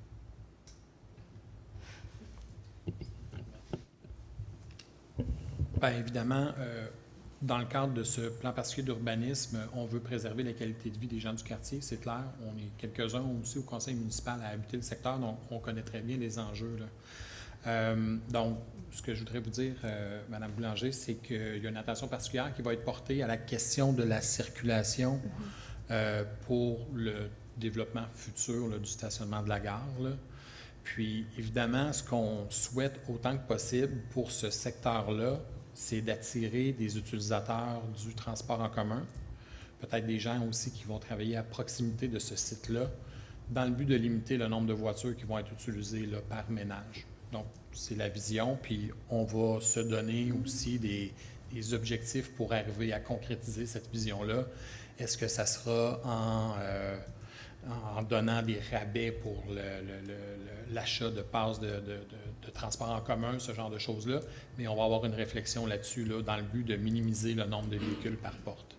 A: Bien, évidemment, dans le cadre de ce plan particulier d'urbanisme, on veut préserver la qualité de vie des gens du quartier, c'est clair. On est quelques-uns aussi au conseil municipal à habiter le secteur, donc on connaît très bien les enjeux, là. Donc, ce que je voudrais vous dire, Mme Boulanger, c'est qu'il y a une attention particulière qui va être portée à la question de la circulation pour le développement futur là, du stationnement de la gare, là. Puis, évidemment, ce qu'on souhaite autant que possible pour ce secteur-là, c'est d'attirer des utilisateurs du transport en commun, peut-être des gens aussi qui vont travailler à proximité de ce site-là, dans le but de limiter le nombre de voitures qui vont être utilisées là, par ménage. Donc, c'est la vision, puis on va se donner aussi des objectifs pour arriver à concrétiser cette vision-là. Est-ce que ça sera en donnant des rabais pour l'achat de passes de transport en commun, ce genre de choses-là, mais on va avoir une réflexion là-dessus là, dans le but de minimiser le nombre de véhicules par porte.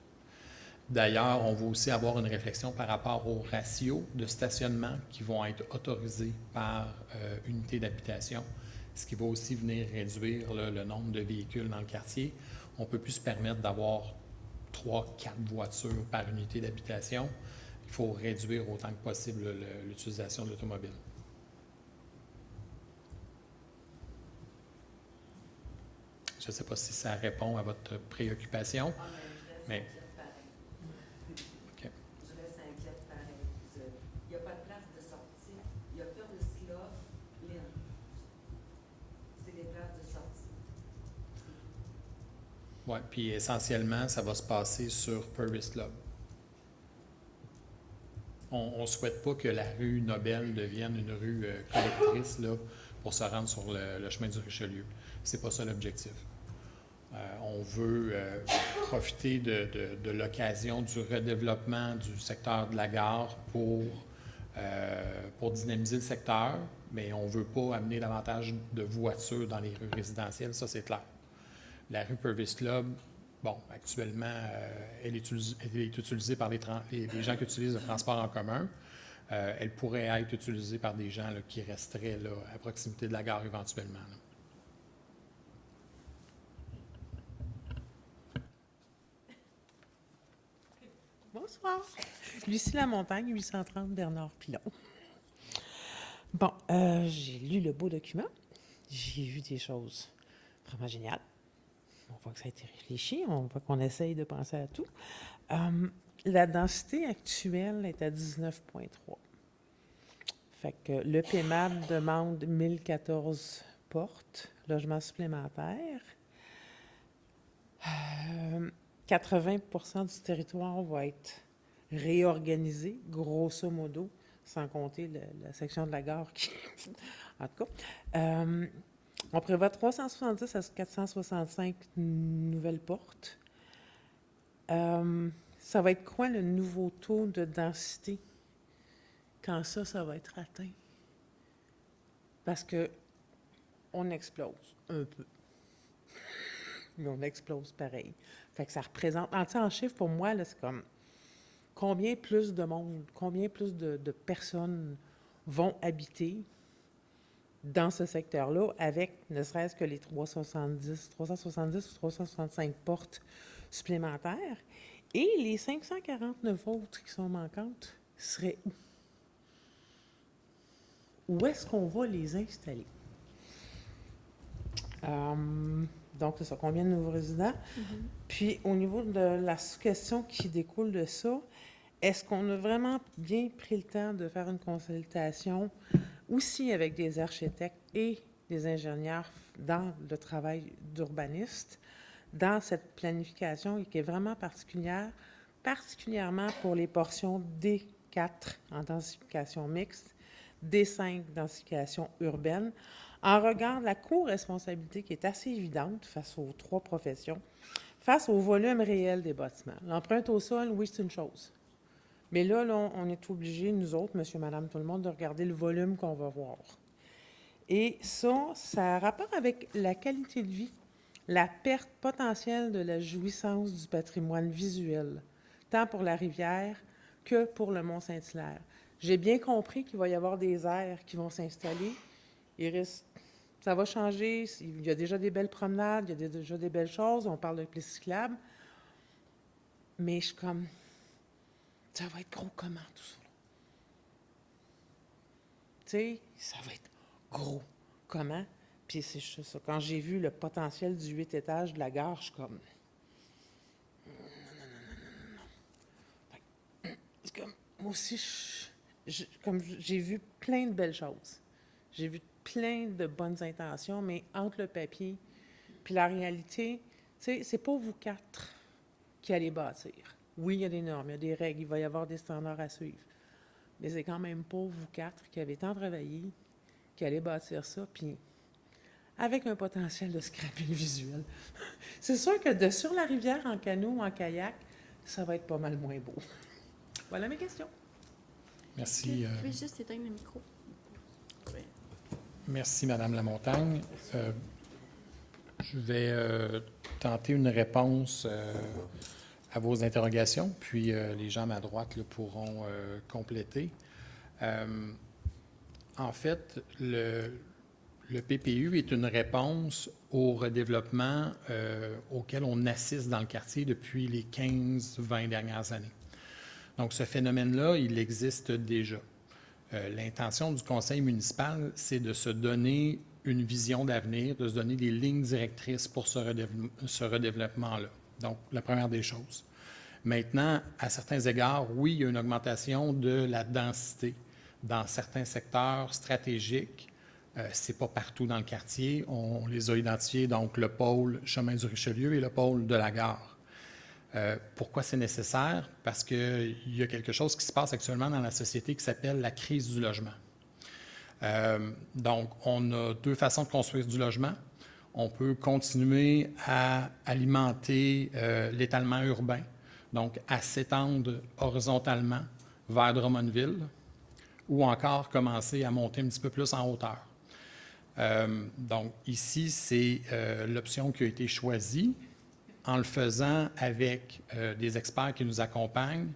A: D'ailleurs, on va aussi avoir une réflexion par rapport aux ratios de stationnement qui vont être autorisés par unité d'habitation, ce qui va aussi venir réduire là, le nombre de véhicules dans le quartier. On ne peut plus se permettre d'avoir 3-4 voitures par unité d'habitation. Il faut réduire autant que possible l'utilisation de l'automobile. Je ne sais pas si ça répond à votre préoccupation, mais...
D: Je laisse inquiète pareil. Il n'y a pas de place de sortie. Il y a
A: Oui, puis essentiellement, ça va se passer sur Purvis Club. On ne souhaite pas que la rue Nobel devienne une rue collectrice là, pour se rendre sur le chemin du Richelieu. C'est pas ça l'objectif. On veut profiter de l'occasion du redéveloppement du secteur de la gare pour dynamiser le secteur, mais on ne veut pas amener davantage de voitures dans les rues résidentielles, ça c'est clair. La rue Purvis Club, bon, actuellement, elle est utilisée par les gens qui utilisent le transport en commun. Elle pourrait être utilisée par des gens là, qui resteraient là, à proximité de la gare éventuellement. Là.
E: Bonsoir. Lucie Lamontagne, 830 Bernard Pilon. Bon, j'ai lu le beau document. J'ai vu des choses vraiment géniales. On voit que ça a été réfléchi. On voit qu'on essaye de penser à tout. La densité actuelle est à 19,3. Fait que le PMAB demande 1014 portes, logements supplémentaires. 80% du territoire va être réorganisé, grosso modo, sans compter la section de la gare qui... En tout cas, on prévoit 370 à 465 nouvelles portes. Ça va être quoi le nouveau taux de densité quand ça va être atteint? Parce que on explose un peu. Mais on explose pareil. Fait que ça représente, en chiffre, pour moi, là, c'est comme combien plus de monde, combien plus de personnes vont habiter dans ce secteur-là avec ne serait-ce que les 370 ou 365 portes supplémentaires. Et les 549 autres qui sont manquantes seraient où? Où est-ce qu'on va les installer? Donc, c'est ça, combien de nouveaux résidents? Puis, au niveau de la question qui découle de ça, est-ce qu'on a vraiment bien pris le temps de faire une consultation aussi avec des architectes et des ingénieurs dans le travail d'urbaniste, dans cette planification qui est vraiment particulière, particulièrement pour les portions D4 en densification mixte, D5 densification urbaine, en regard de la co-responsabilité qui est assez évidente face aux trois professions, face au volume réel des bâtiments. L'empreinte au sol, oui, c'est une chose. Mais là, on est obligés, nous autres, monsieur, madame, tout le monde, de regarder le volume qu'on va voir. Et ça a rapport avec la qualité de vie, la perte potentielle de la jouissance du patrimoine visuel, tant pour la rivière que pour le Mont-Saint-Hilaire. J'ai bien compris qu'il va y avoir des aires qui vont s'installer. Ça va changer. Il y a déjà des belles promenades, il y a déjà des belles choses. On parle de pistes cyclables. Mais je suis comme... Ça va être gros comment, tout ça? Tu sais, ça va être gros comment? Puis c'est ça. Quand j'ai vu le potentiel du 8 étages de la gare, je suis comme... Non. C'est comme... Moi aussi, comme j'ai vu plein de belles choses. J'ai vu plein de bonnes intentions, mais entre le papier puis la réalité, tu sais, c'est pas vous quatre qui allez bâtir. Oui, il y a des normes, il y a des règles, il va y avoir des standards à suivre. Mais c'est quand même pas vous quatre qui avez tant travaillé, qui allez bâtir ça, puis avec un potentiel de scrapping visuel. C'est sûr que de sur la rivière en canot ou en kayak, ça va être pas mal moins beau. Voilà mes questions.
A: Merci.
C: Vous pouvez juste éteindre le micro.
A: Merci, Madame Lamontagne. Je vais tenter une réponse à vos interrogations, puis les gens à ma droite là, pourront compléter. En fait, le PPU est une réponse au redéveloppement auquel on assiste dans le quartier depuis les 15-20 dernières années. Donc, ce phénomène-là, il existe déjà. L'intention du conseil municipal, c'est de se donner une vision d'avenir, de se donner des lignes directrices pour ce redéveloppement-là. Donc, la première des choses. Maintenant, à certains égards, oui, il y a une augmentation de la densité dans certains secteurs stratégiques C'est pas partout dans le quartier. On les a identifiés, donc le pôle Chemin du Richelieu et le pôle de la gare. Pourquoi c'est nécessaire? Parce qu'il y a quelque chose qui se passe actuellement dans la société qui s'appelle la crise du logement. Donc, on a deux façons de construire du logement. On peut continuer à alimenter l'étalement urbain, donc à s'étendre horizontalement vers Drummondville, ou encore commencer à monter un petit peu plus en hauteur. Donc, ici, c'est l'option qui a été choisie en le faisant avec des experts qui nous accompagnent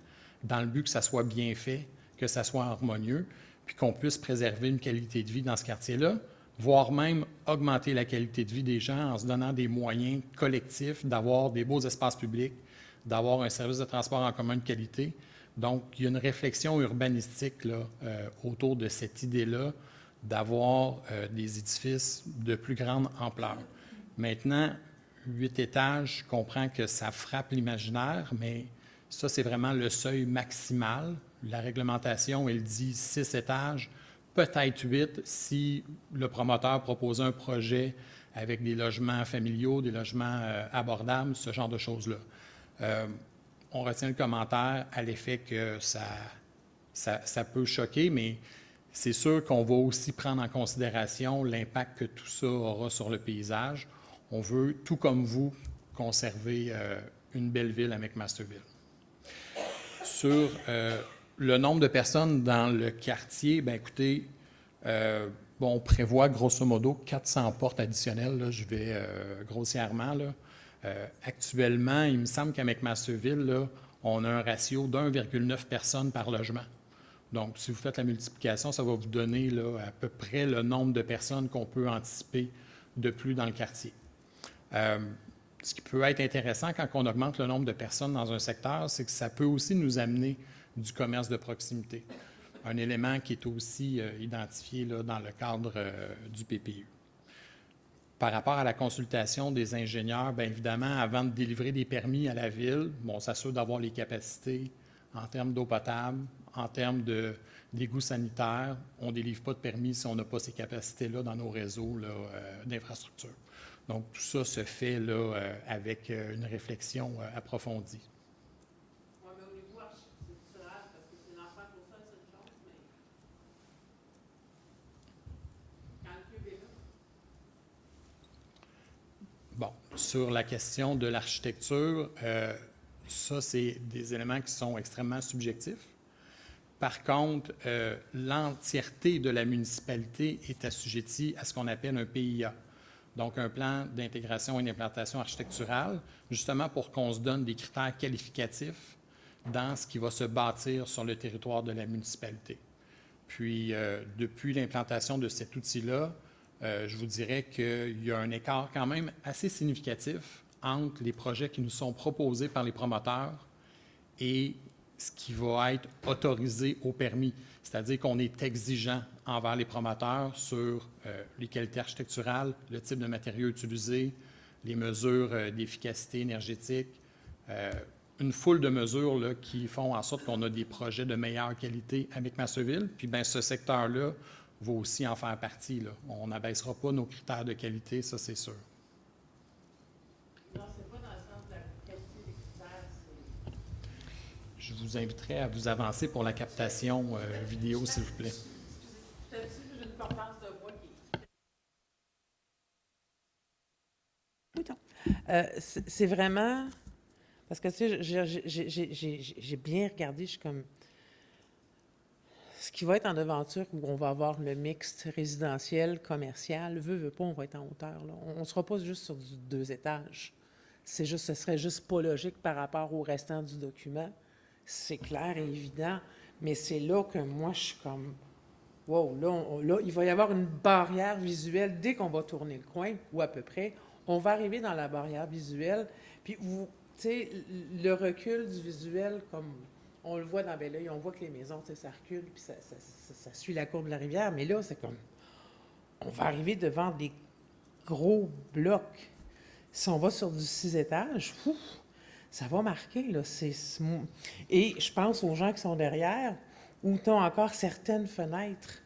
A: dans le but que ça soit bien fait, que ça soit harmonieux, puis qu'on puisse préserver une qualité de vie dans ce quartier-là, voire même augmenter la qualité de vie des gens en se donnant des moyens collectifs d'avoir des beaux espaces publics, d'avoir un service de transport en commun de qualité. Donc, il y a une réflexion urbanistique là, autour de cette idée-là d'avoir des édifices de plus grande ampleur. Maintenant, 8 étages, je comprends que ça frappe l'imaginaire, mais ça, c'est vraiment le seuil maximal. La réglementation, elle dit 6 étages, peut-être 8 si le promoteur propose un projet avec des logements familiaux, des logements abordables, ce genre de choses-là. On retient le commentaire à l'effet que ça peut choquer, mais c'est sûr qu'on va aussi prendre en considération l'impact que tout ça aura sur le paysage. On veut, tout comme vous, conserver une belle ville à McMasterville. Sur le nombre de personnes dans le quartier, bien écoutez, on prévoit grosso modo 400 portes additionnelles, là, je vais grossièrement. Là. Actuellement, il me semble qu'à McMasterville, là, on a un ratio d'1,9 personnes par logement. Donc, si vous faites la multiplication, ça va vous donner là, à peu près le nombre de personnes qu'on peut anticiper de plus dans le quartier. Ce qui peut être intéressant quand on augmente le nombre de personnes dans un secteur, c'est que ça peut aussi nous amener du commerce de proximité. Un élément qui est aussi identifié là, dans le cadre du PPU. Par rapport à la consultation des ingénieurs, bien évidemment, avant de délivrer des permis à la ville, on s'assure d'avoir les capacités en termes d'eau potable, en termes d'égout sanitaire. On ne délivre pas de permis si on n'a pas ces capacités-là dans nos réseaux d'infrastructure. Donc, tout ça se fait là, avec une réflexion approfondie.
E: Oui, mais au niveau architectural, parce que c'est l'enfant pour ça, c'est une chose, mais quand le cube est là.
A: Bon, sur la question de l'architecture, ça, c'est des éléments qui sont extrêmement subjectifs. Par contre, l'entièreté de la municipalité est assujettie à ce qu'on appelle un PIA. Donc, un plan d'intégration et d'implantation architecturale, justement pour qu'on se donne des critères qualificatifs dans ce qui va se bâtir sur le territoire de la municipalité. Puis, depuis l'implantation de cet outil-là, je vous dirais qu'il y a un écart quand même assez significatif entre les projets qui nous sont proposés par les promoteurs et ce qui va être autorisé au permis. C'est-à-dire qu'on est exigeant envers les promoteurs sur les qualités architecturales, le type de matériaux utilisés, les mesures d'efficacité énergétique, une foule de mesures là, qui font en sorte qu'on a des projets de meilleure qualité à McMasterville. Puis bien, ce secteur-là va aussi en faire partie. Là. On n'abaissera pas nos critères de qualité, ça c'est sûr.
E: Non, c'est pas dans le sens de la qualité des critères, c'est...
A: Je vous inviterai à vous avancer pour la captation vidéo, s'il vous plaît.
E: Celle-ci, j'ai une portance de voix qui est... c'est vraiment... Parce que, tu sais, j'ai bien regardé, je suis comme... Ce qui va être en devanture, où on va avoir le mixte résidentiel, commercial, veut pas, on va être en hauteur. Là. On ne sera pas juste sur du 2 étages. C'est juste, ce serait juste pas logique par rapport au restant du document. C'est clair et évident, mais c'est là que moi, je suis comme... Wow, là, il va y avoir une barrière visuelle dès qu'on va tourner le coin, ou à peu près. On va arriver dans la barrière visuelle, puis vous, tu sais, le recul du visuel, comme on le voit dans bel oeil, on voit que les maisons, tu sais, ça recule, puis ça suit la courbe de la rivière, mais là, c'est comme... On va arriver devant des gros blocs. Si on va sur du 6 étages, ça va marquer, là. Et je pense aux gens qui sont derrière, où tu as encore certaines fenêtres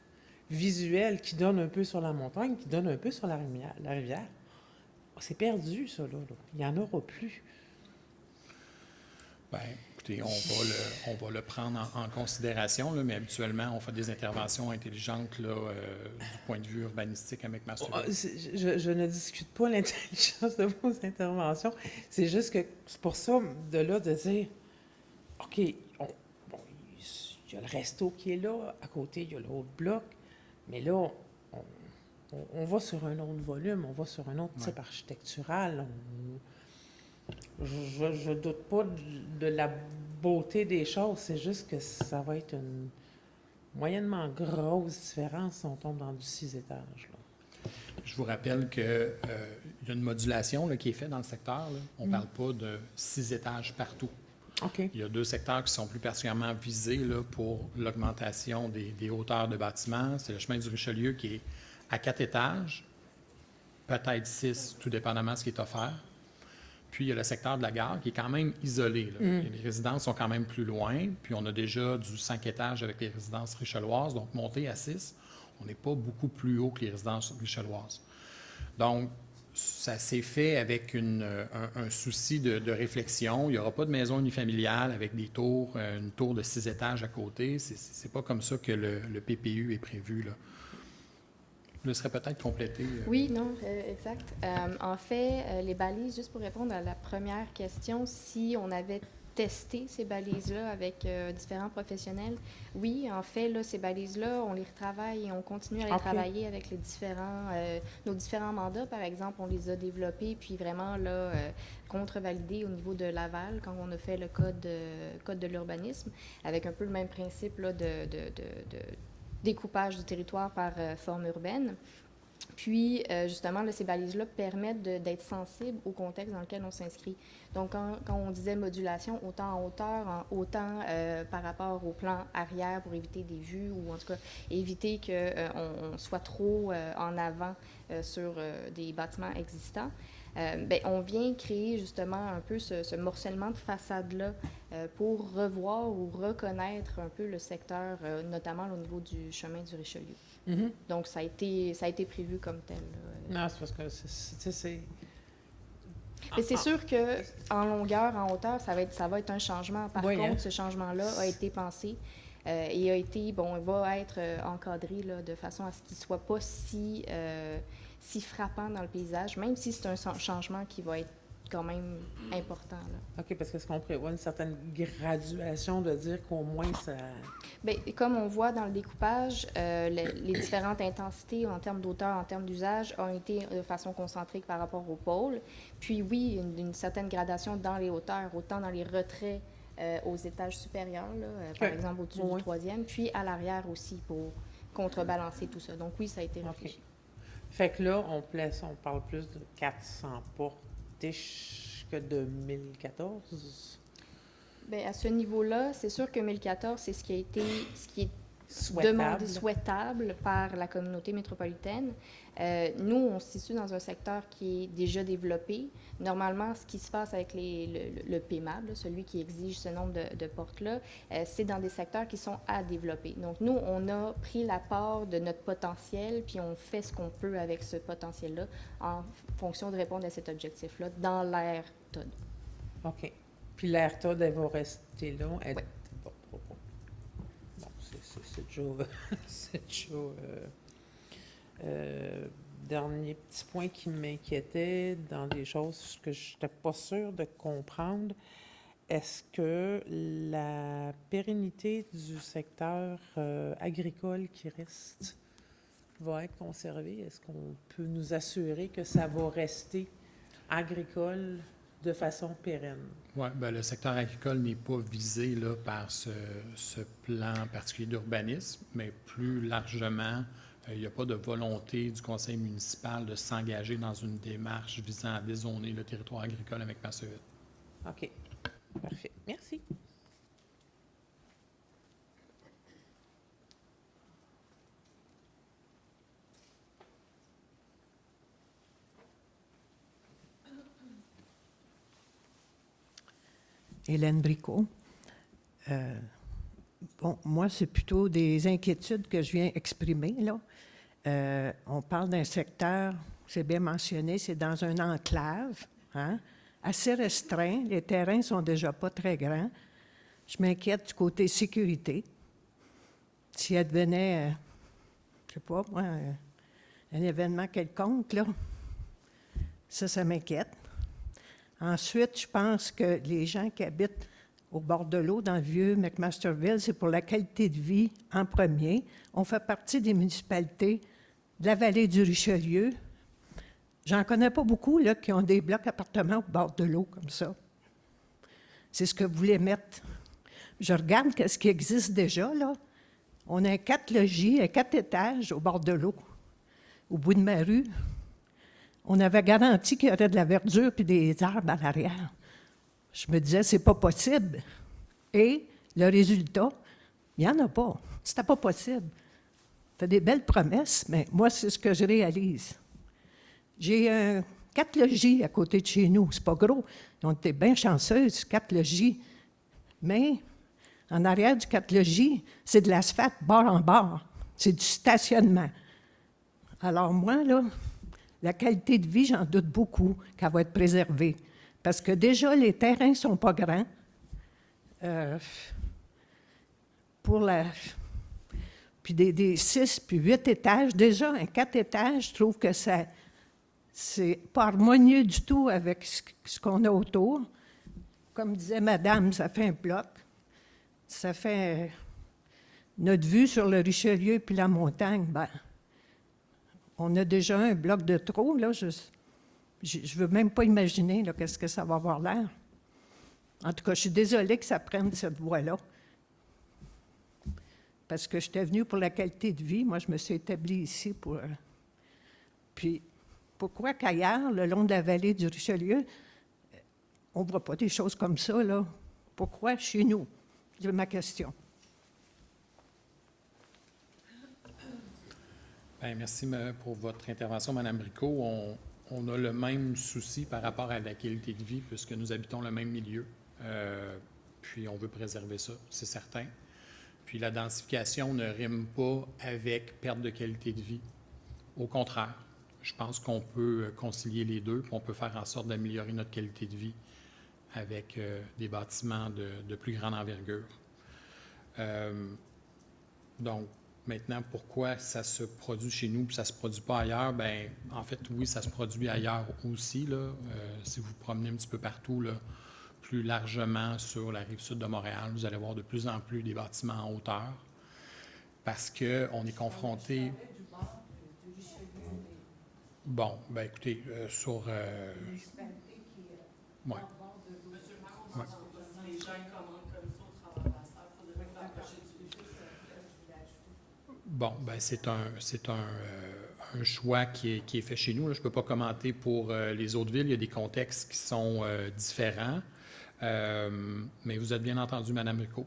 E: visuel qui donne un peu sur la montagne, qui donne un peu sur la rivière. C'est perdu, ça, là. Il n'y en aura plus.
A: Bien, écoutez, on va le prendre en considération, là, mais habituellement, on fait des interventions intelligentes là, du point de vue urbanistique avec Master.
E: Je ne discute pas l'intelligence de vos interventions. C'est juste que c'est pour ça, de là, de dire, OK, bon, il y a le resto qui est là, à côté, il y a l'autre bloc, mais là, on va sur un autre volume, on va sur un autre type architectural. Je doute pas de la beauté des choses, c'est juste que ça va être une moyennement grosse différence si on tombe dans du 6 étages, là.
A: Je vous rappelle qu'il y a une modulation là, qui est faite dans le secteur. Là. On ne parle pas de 6 étages partout.
E: OK.
A: Il y a 2 secteurs qui sont plus particulièrement visés là, pour l'augmentation des hauteurs de bâtiments. C'est le chemin du Richelieu qui est à 4 étages, peut-être 6, tout dépendamment de ce qui est offert. Puis il y a le secteur de la gare qui est quand même isolé. Là. Les résidences sont quand même plus loin. Puis on a déjà du 5 étages avec les résidences richelloises, donc monter à 6, on n'est pas beaucoup plus haut que les résidences richelloises. Donc, ça s'est fait avec un souci de réflexion. Il n'y aura pas de maison unifamiliale avec des tours, une tour de 6 étages à côté. C'est pas comme ça que le PPU est prévu, là. Le serait peut-être complété.
B: Oui, non, exact. En fait, les balises, juste pour répondre à la première question, si on avait testé ces balises-là avec différents professionnels, oui, en fait, là, ces balises-là, on les retravaille et on continue à les travailler avec nos différents mandats. Par exemple, on les a développés, puis vraiment, là, contre-validés au niveau de Laval, quand on a fait le code de l'urbanisme, avec un peu le même principe là, de découpage du territoire par forme urbaine. Puis, justement, là, ces balises-là permettent d'être sensibles au contexte dans lequel on s'inscrit. Donc, quand on disait modulation, autant en hauteur, autant par rapport au plan arrière pour éviter des vues ou en tout cas éviter qu'on soit trop en avant sur des bâtiments existants, bien, on vient créer justement un peu ce morcellement de façade-là pour revoir ou reconnaître un peu le secteur, notamment au niveau du chemin du Richelieu.
E: Mm-hmm.
B: Donc, ça a été prévu comme tel.
E: Non, c'est parce que c'est...
B: Mais c'est sûr qu'en longueur, en hauteur, ça va être un changement. Par contre, ce changement-là a été pensé et va être encadré là, de façon à ce qu'il ne soit pas si frappant dans le paysage, même si c'est un changement qui va être quand même important, là.
E: OK, parce que est-ce qu'on prévoit une certaine graduation de dire qu'au moins ça...
B: Bien, comme on voit dans le découpage, les différentes intensités en termes d'auteur, en termes d'usage, ont été de façon concentrique par rapport au pôle. Puis oui, une certaine gradation dans les hauteurs, autant dans les retraits aux étages supérieurs, là, par exemple au-dessus du troisième, puis à l'arrière aussi pour contrebalancer tout ça. Donc oui, ça a été réfléchi.
E: Okay. Fait que là, on parle plus de 400 portes que de 1014?
B: Bien, à ce niveau-là, c'est sûr que 1014, c'est ce qui est demandé, souhaitable par la communauté métropolitaine. Nous, on se situe dans un secteur qui est déjà développé. Normalement, ce qui se passe avec le PMAB, là, celui qui exige ce nombre de portes-là, c'est dans des secteurs qui sont à développer. Donc, nous, on a pris la part de notre potentiel, puis on fait ce qu'on peut avec ce potentiel-là en fonction de répondre à cet objectif-là dans l'ère TOD.
E: OK. Puis l'ère TOD, elle va rester là?
B: Oui.
E: C'est toujours... dernier petit point qui m'inquiétait dans des choses que je n'étais pas sûre de comprendre. Est-ce que la pérennité du secteur agricole qui reste va être conservée? Est-ce qu'on peut nous assurer que ça va rester agricole de façon pérenne?
A: Oui, bien, le secteur agricole n'est pas visé là, par ce plan particulier d'urbanisme, mais plus largement, il n'y a pas de volonté du conseil municipal de s'engager dans une démarche visant à dézoner le territoire agricole avec Massachusetts.
E: OK. Parfait. Merci.
F: Hélène Bricot. Bon, moi, c'est plutôt des inquiétudes que je viens exprimer, là. On parle d'un secteur, c'est bien mentionné, c'est dans un enclave, hein, assez restreint. Les terrains sont déjà pas très grands. Je m'inquiète du côté sécurité. Si advenait, je sais pas, moi, un événement quelconque, là, ça m'inquiète. Ensuite, je pense que les gens qui habitent au bord de l'eau, dans le vieux McMasterville, c'est pour la qualité de vie en premier. On fait partie des municipalités de la vallée du Richelieu. J'en connais pas beaucoup là, qui ont des blocs appartements au bord de l'eau comme ça. C'est ce que vous voulez mettre. Je regarde ce qui existe déjà, là. On a 4 logis, 4 étages au bord de l'eau, au bout de ma rue. On avait garanti qu'il y aurait de la verdure puis des arbres à l'arrière. Je me disais, c'est pas possible. Et le résultat, il n'y en a pas. C'était pas possible. Tu as des belles promesses, mais moi, c'est ce que je réalise. J'ai 4 logis à côté de chez nous. C'est pas gros. On était bien chanceuses, 4 logis. Mais en arrière du 4 logis, c'est de l'asphalte bord en bord. C'est du stationnement. Alors moi, là, la qualité de vie, j'en doute beaucoup qu'elle va être préservée. Parce que déjà, les terrains ne sont pas grands. Puis des 6 puis 8 étages, déjà, un 4 étages, je trouve que c'est pas harmonieux du tout avec ce qu'on a autour. Comme disait madame, ça fait un bloc. Ça fait notre vue sur le Richelieu puis la montagne. Ben, on a déjà un bloc de trop, là. Je ne veux même pas imaginer qu'est-ce que ça va avoir l'air. En tout cas, je suis désolée que ça prenne cette voie-là. Parce que j'étais venue pour la qualité de vie. Moi, je me suis établie ici pour... Puis, pourquoi qu'ailleurs, le long de la vallée du Richelieu, on ne voit pas des choses comme ça, là? Pourquoi chez nous? C'est ma question.
A: Bien, merci pour votre intervention, Mme Bricot. On a le même souci par rapport à la qualité de vie puisque nous habitons le même milieu. Puis on veut préserver ça, c'est certain. Puis la densification ne rime pas avec perte de qualité de vie. Au contraire, je pense qu'on peut concilier les deux, puis on peut faire en sorte d'améliorer notre qualité de vie avec des bâtiments de plus grande envergure. Donc, maintenant, pourquoi ça se produit chez nous et ça ne se produit pas ailleurs? Bien, en fait, oui, ça se produit ailleurs aussi, là. Si vous vous promenez un petit peu partout, là, plus largement sur la rive sud de Montréal, vous allez voir de plus en plus des bâtiments en hauteur parce qu'on est confronté... Bon, bien écoutez, sur... Ouais. Ouais. Bon, ben c'est un choix qui est fait chez nous. Là. Je ne peux pas commenter pour les autres villes. Il y a des contextes qui sont différents. Mais vous êtes bien entendu, Mme Bricot.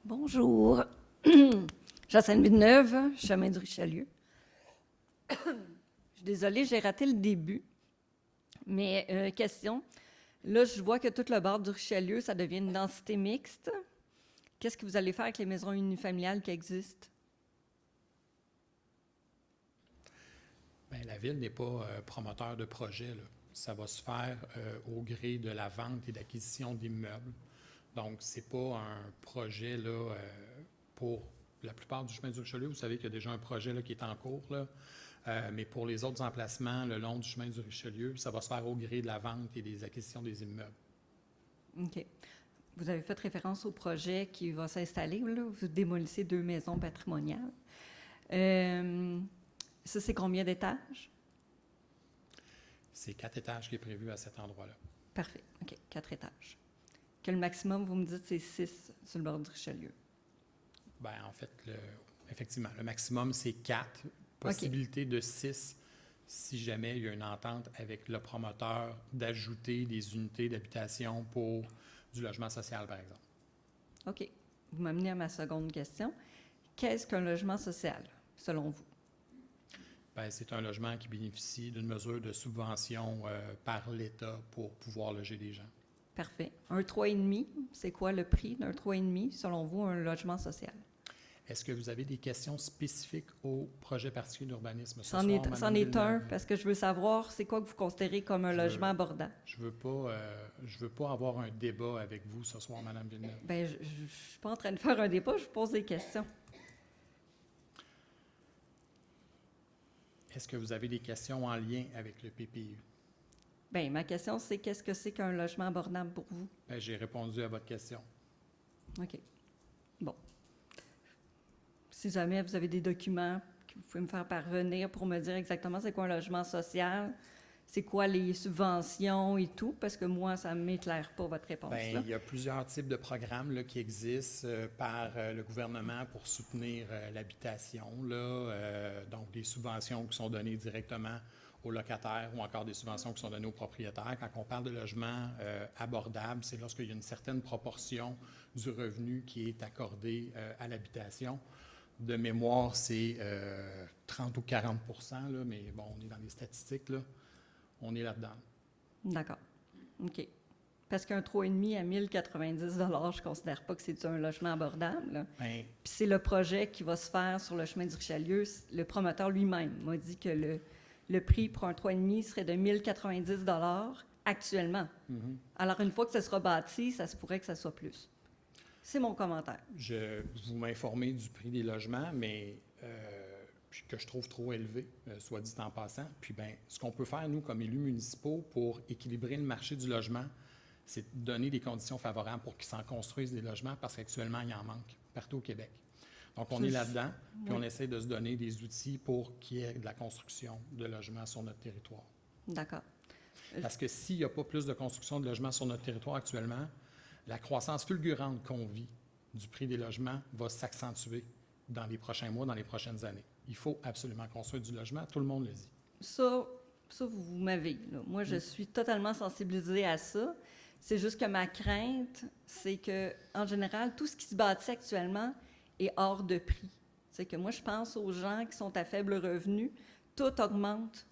G: Bonjour. Jacinthe Villeneuve, chemin du Richelieu. Je suis désolée, j'ai raté le début. Mais question, là, je vois que tout le bord du Richelieu, ça devient une densité mixte. Qu'est-ce que vous allez faire avec les maisons unifamiliales qui existent? Bien,
A: la Ville n'est pas promoteur de projet, là. Ça va se faire au gré de la vente et d'acquisition d'immeubles. Donc, ce n'est pas un projet là, pour la plupart du chemin du Richelieu. Vous savez qu'il y a déjà un projet là, qui est en cours, là. Mais pour les autres emplacements le long du chemin du Richelieu, ça va se faire au gré de la vente et des acquisitions des immeubles.
G: OK. Vous avez fait référence au projet qui va s'installer, là. Vous démolissez 2 maisons patrimoniales. Ça, c'est combien d'étages?
A: C'est 4 étages qui est prévu à cet endroit-là.
G: Parfait. OK, 4 étages. Que le maximum, vous me dites, c'est 6 sur le bord du Richelieu.
A: Bien, en fait, effectivement, le maximum, c'est 4. Possibilité de 6 si jamais il y a une entente avec le promoteur d'ajouter des unités d'habitation pour du logement social, par exemple.
G: OK. Vous m'amenez à ma seconde question. Qu'est-ce qu'un logement social, selon vous?
A: Ben, c'est un logement qui bénéficie d'une mesure de subvention par l'État pour pouvoir loger des gens.
G: Parfait. Un 3,5, c'est quoi le prix d'un 3,5 selon vous, un logement social?
A: Est-ce que vous avez des questions spécifiques au projet particulier d'urbanisme ce soir,
G: C'en
A: Madame
G: est un,
A: Villeneuve?
G: parce que je veux savoir c'est quoi que vous considérez comme un logement abordable.
A: Je veux pas avoir un débat avec vous ce soir, Madame Villeneuve.
G: Ben, je ne suis pas en train de faire un débat, je vous pose des questions.
A: Est-ce que vous avez des questions en lien avec le PPU?
G: Bien, ma question, c'est qu'est-ce que c'est qu'un logement abordable pour vous?
A: Ben, j'ai répondu à votre question.
G: OK. Bon. Si jamais vous avez des documents que vous pouvez me faire parvenir pour me dire exactement c'est quoi un logement social, c'est quoi les subventions et tout, parce que moi, ça ne m'éclaire pas votre réponse.
A: Bien,
G: là.
A: il y a plusieurs types de programmes là, qui existent par le gouvernement pour soutenir l'habitation. Donc, des subventions qui sont données directement aux locataires ou encore des subventions qui sont données aux propriétaires. Quand on parle de logement abordable, c'est lorsqu'il y a une certaine proportion du revenu qui est accordé à l'habitation. De mémoire, c'est 30 ou 40 là, mais bon, on est dans les statistiques, là. On est là-dedans.
G: D'accord. OK. Parce qu'un 3,5 à 1090 je ne considère pas que c'est un logement abordable. Là.
A: Bien,
G: Puis c'est le projet qui va se faire sur le chemin du Richelieu. Le promoteur lui-même m'a dit que le prix pour un 3,5 serait de 1090 actuellement. Alors, une fois que ça sera bâti, ça se pourrait que ça soit plus. C'est mon commentaire.
A: vous m'informez du prix des logements, mais puis que je trouve trop élevé, soit dit en passant. Puis bien, ce qu'on peut faire, nous, comme élus municipaux, pour équilibrer le marché du logement, c'est de donner des conditions favorables pour qu'ils s'en construisent des logements, parce qu'actuellement, il en manque partout au Québec. Donc, on est là-dedans, puis on essaie de se donner des outils pour qu'il y ait de la construction de logements sur notre territoire.
G: D'accord.
A: Parce que s'il n'y a pas plus de construction de logements sur notre territoire actuellement, la croissance fulgurante qu'on vit du prix des logements va s'accentuer dans les prochains mois, dans les prochaines années. Il faut absolument construire du logement, tout le monde le dit.
G: Ça vous m'avez. Là. Moi, je suis totalement sensibilisée à ça. C'est juste que ma crainte, c'est que, en général, tout ce qui se bâtit actuellement est hors de prix. C'est que moi, je pense aux gens qui sont à faible revenu, tout augmente.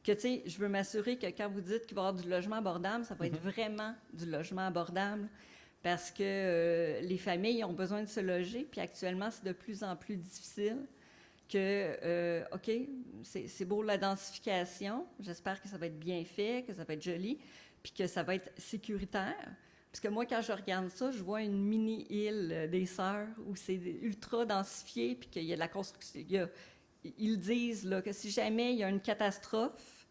G: Que, tu sais, je veux m'assurer que quand vous dites qu'il va y avoir du logement abordable, ça va être vraiment du logement abordable parce que les familles ont besoin de se loger, puis actuellement, c'est de plus en plus difficile. OK, c'est beau la densification, j'espère que ça va être bien fait, que ça va être joli, puis que ça va être sécuritaire. Parce que moi, quand je regarde ça, je vois une mini-île des Sœurs où c'est ultra densifié, puis qu'il y a de la construction. Ils disent là, que si jamais il y a une catastrophe,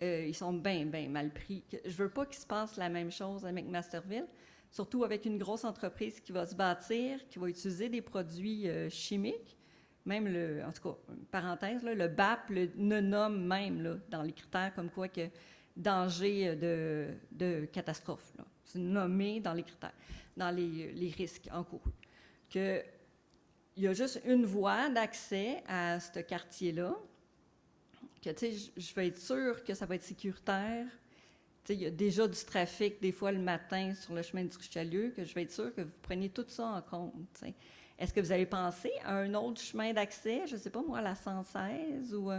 G: ils sont bien mal pris. Je ne veux pas qu'il se passe la même chose avec Masterville, surtout avec une grosse entreprise qui va se bâtir, qui va utiliser des produits chimiques. Même, en tout cas, parenthèse, là, le BAP le nomme même là, dans les critères comme quoi que danger de catastrophe. Là. C'est nommé dans les critères, dans les risques encourus. Il y a juste une voie d'accès à ce quartier-là, que, tu sais, je vais être sûre que ça va être sécuritaire. Tu sais, il y a déjà du trafic, des fois, le matin, sur le chemin du Richelieu, que je vais être sûre que vous preniez tout ça en compte, tu sais. Est-ce que vous avez pensé à un autre chemin d'accès, je ne sais pas moi, à la 116 ou...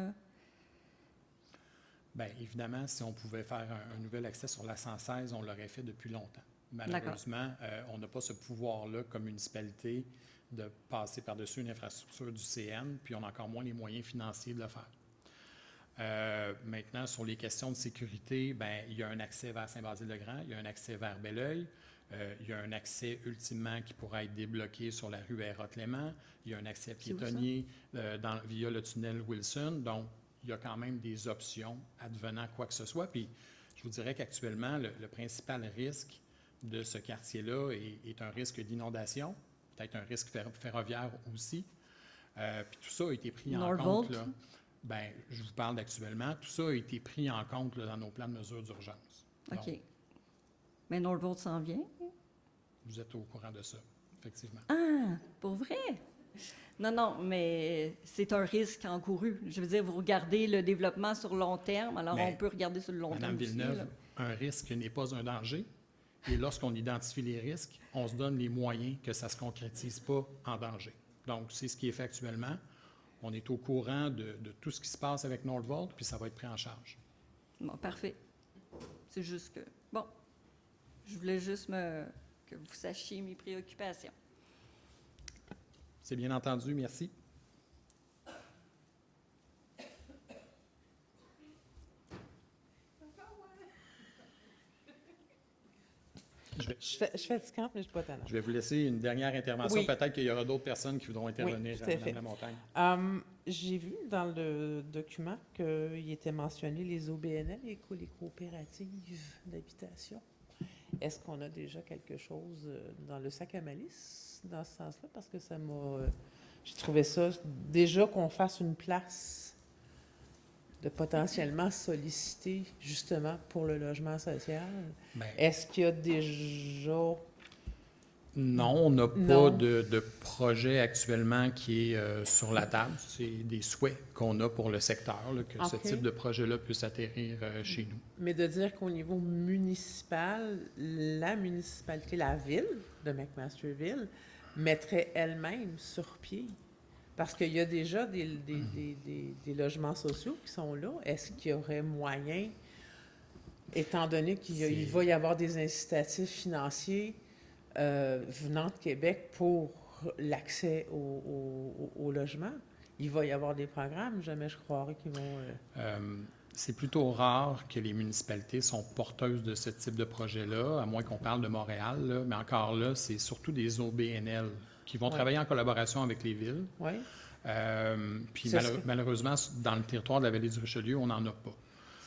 A: Bien, évidemment, si on pouvait faire un nouvel accès sur la 116, on l'aurait fait depuis longtemps. Malheureusement, on n'a pas ce pouvoir-là comme municipalité de passer par-dessus une infrastructure du CN, puis on a encore moins les moyens financiers de le faire. Maintenant, sur les questions de sécurité, bien, il y a un accès vers Saint-Basile-le-Grand, il y a un accès vers Belleuil, il y a un accès ultimement qui pourra être débloqué sur la rue Hérot-Léman, il y a un accès piétonnier via le tunnel Wilson, donc il y a quand même des options advenant quoi que ce soit. Puis je vous dirais qu'actuellement, le principal risque de ce quartier-là est un risque d'inondation, peut-être un risque ferroviaire aussi. Puis tout ça a été pris en compte. Là. Bien, je vous parle d'actuellement. Tout ça a été pris en compte là, dans nos plans de mesures d'urgence.
G: OK.
A: Donc,
G: mais Northvolt s'en vient?
A: Vous êtes au courant de ça, effectivement.
G: Ah, pour vrai? Non, mais c'est un risque encouru. Je veux dire, vous regardez le développement sur long terme, alors on peut regarder sur le long terme aussi.
A: Madame Villeneuve, un risque n'est pas un danger. Et lorsqu'on identifie les risques, on se donne les moyens que ça ne se concrétise pas en danger. Donc, c'est ce qui est fait actuellement. On est au courant de tout ce qui se passe avec Nordvolt, puis ça va être pris en charge.
G: Bon, parfait. C'est juste que, bon, je voulais juste que vous sachiez mes préoccupations.
A: C'est bien entendu, merci.
E: Je fais du camp, mais je suis pas tannante.
A: Je vais vous laisser une dernière intervention.
E: Oui.
A: Peut-être qu'il y aura d'autres personnes qui voudront intervenir,
E: tout à fait.
A: Madame Lamontagne.
E: J'ai vu dans le document qu'il était mentionné les OBNL, les coopératives d'habitation. Est-ce qu'on a déjà quelque chose dans le sac à malice dans ce sens-là? Parce que ça m'a... j'ai trouvé ça... Déjà qu'on fasse une place de potentiellement solliciter justement pour le logement social.
A: Ben,
E: Est-ce qu'il y a déjà...
A: non, on n'a pas
E: Non.
A: de projet actuellement qui est sur la table. C'est des souhaits qu'on a pour le secteur, là, que ce
E: OK.
A: type de projet-là puisse atterrir chez nous.
E: Mais de dire qu'au niveau municipal, la municipalité, la ville de McMasterville, mettrait elle-même sur pied. Parce qu'il y a déjà des logements sociaux qui sont là. Est-ce qu'il y aurait moyen, étant donné qu'il va y avoir des incitatifs financiers venant de Québec pour l'accès au logement, il va y avoir des programmes, jamais je croirais qu'ils vont...
A: C'est plutôt rare que les municipalités sont porteuses de ce type de projet-là, à moins qu'on parle de Montréal, là. Mais encore là, c'est surtout des OBNL qui vont
E: Ouais.
A: travailler en collaboration avec les villes.
E: Oui?
A: Puis
E: Ce serait-
A: malheureusement, dans le territoire de la vallée du Richelieu, on n'en a pas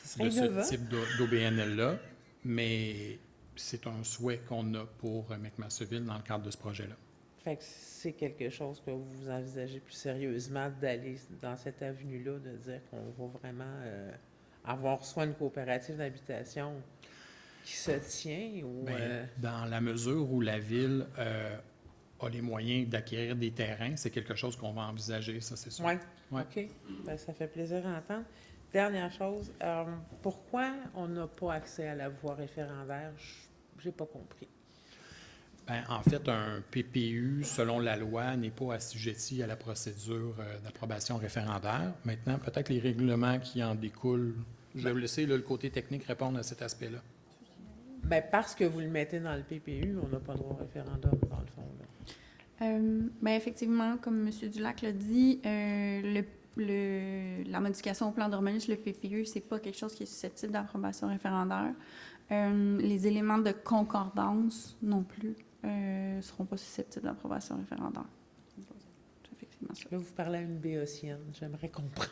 E: Ce serait
A: de
E: innovant.
A: ce type d'OBNL-là, mais c'est un souhait qu'on a pour McMasterville dans le cadre de ce projet-là.
E: Fait que c'est quelque chose que vous envisagez plus sérieusement d'aller dans cette avenue-là, de dire qu'on va vraiment avoir soit une coopérative d'habitation qui se tient ou...
A: Bien, dans la mesure où la ville a les moyens d'acquérir des terrains, c'est quelque chose qu'on va envisager, ça c'est sûr.
E: Oui,
A: Ouais.
E: OK. Ben, ça fait plaisir à entendre. Dernière chose, pourquoi on n'a pas accès à la voie référendaire? J'ai pas compris.
A: Ben, en fait, un PPU, selon la loi, n'est pas assujetti à la procédure d'approbation référendaire. Maintenant, peut-être les règlements qui en découlent. Je vais vous laisser là, le côté technique répondre à cet aspect-là.
E: Ben, parce que vous le mettez dans le PPU, on n'a pas droit au référendum, dans le fond. Là.
C: Ben effectivement, comme M. Dulac l'a dit, la modification au plan d'urbanisme, le PPU, c'est pas quelque chose qui est susceptible d'approbation référendaire. Les éléments de concordance non plus seront pas susceptibles d'approbation référendaire. C'est effectivement ça.
E: Là, vous parlez à une béotienne, j'aimerais comprendre.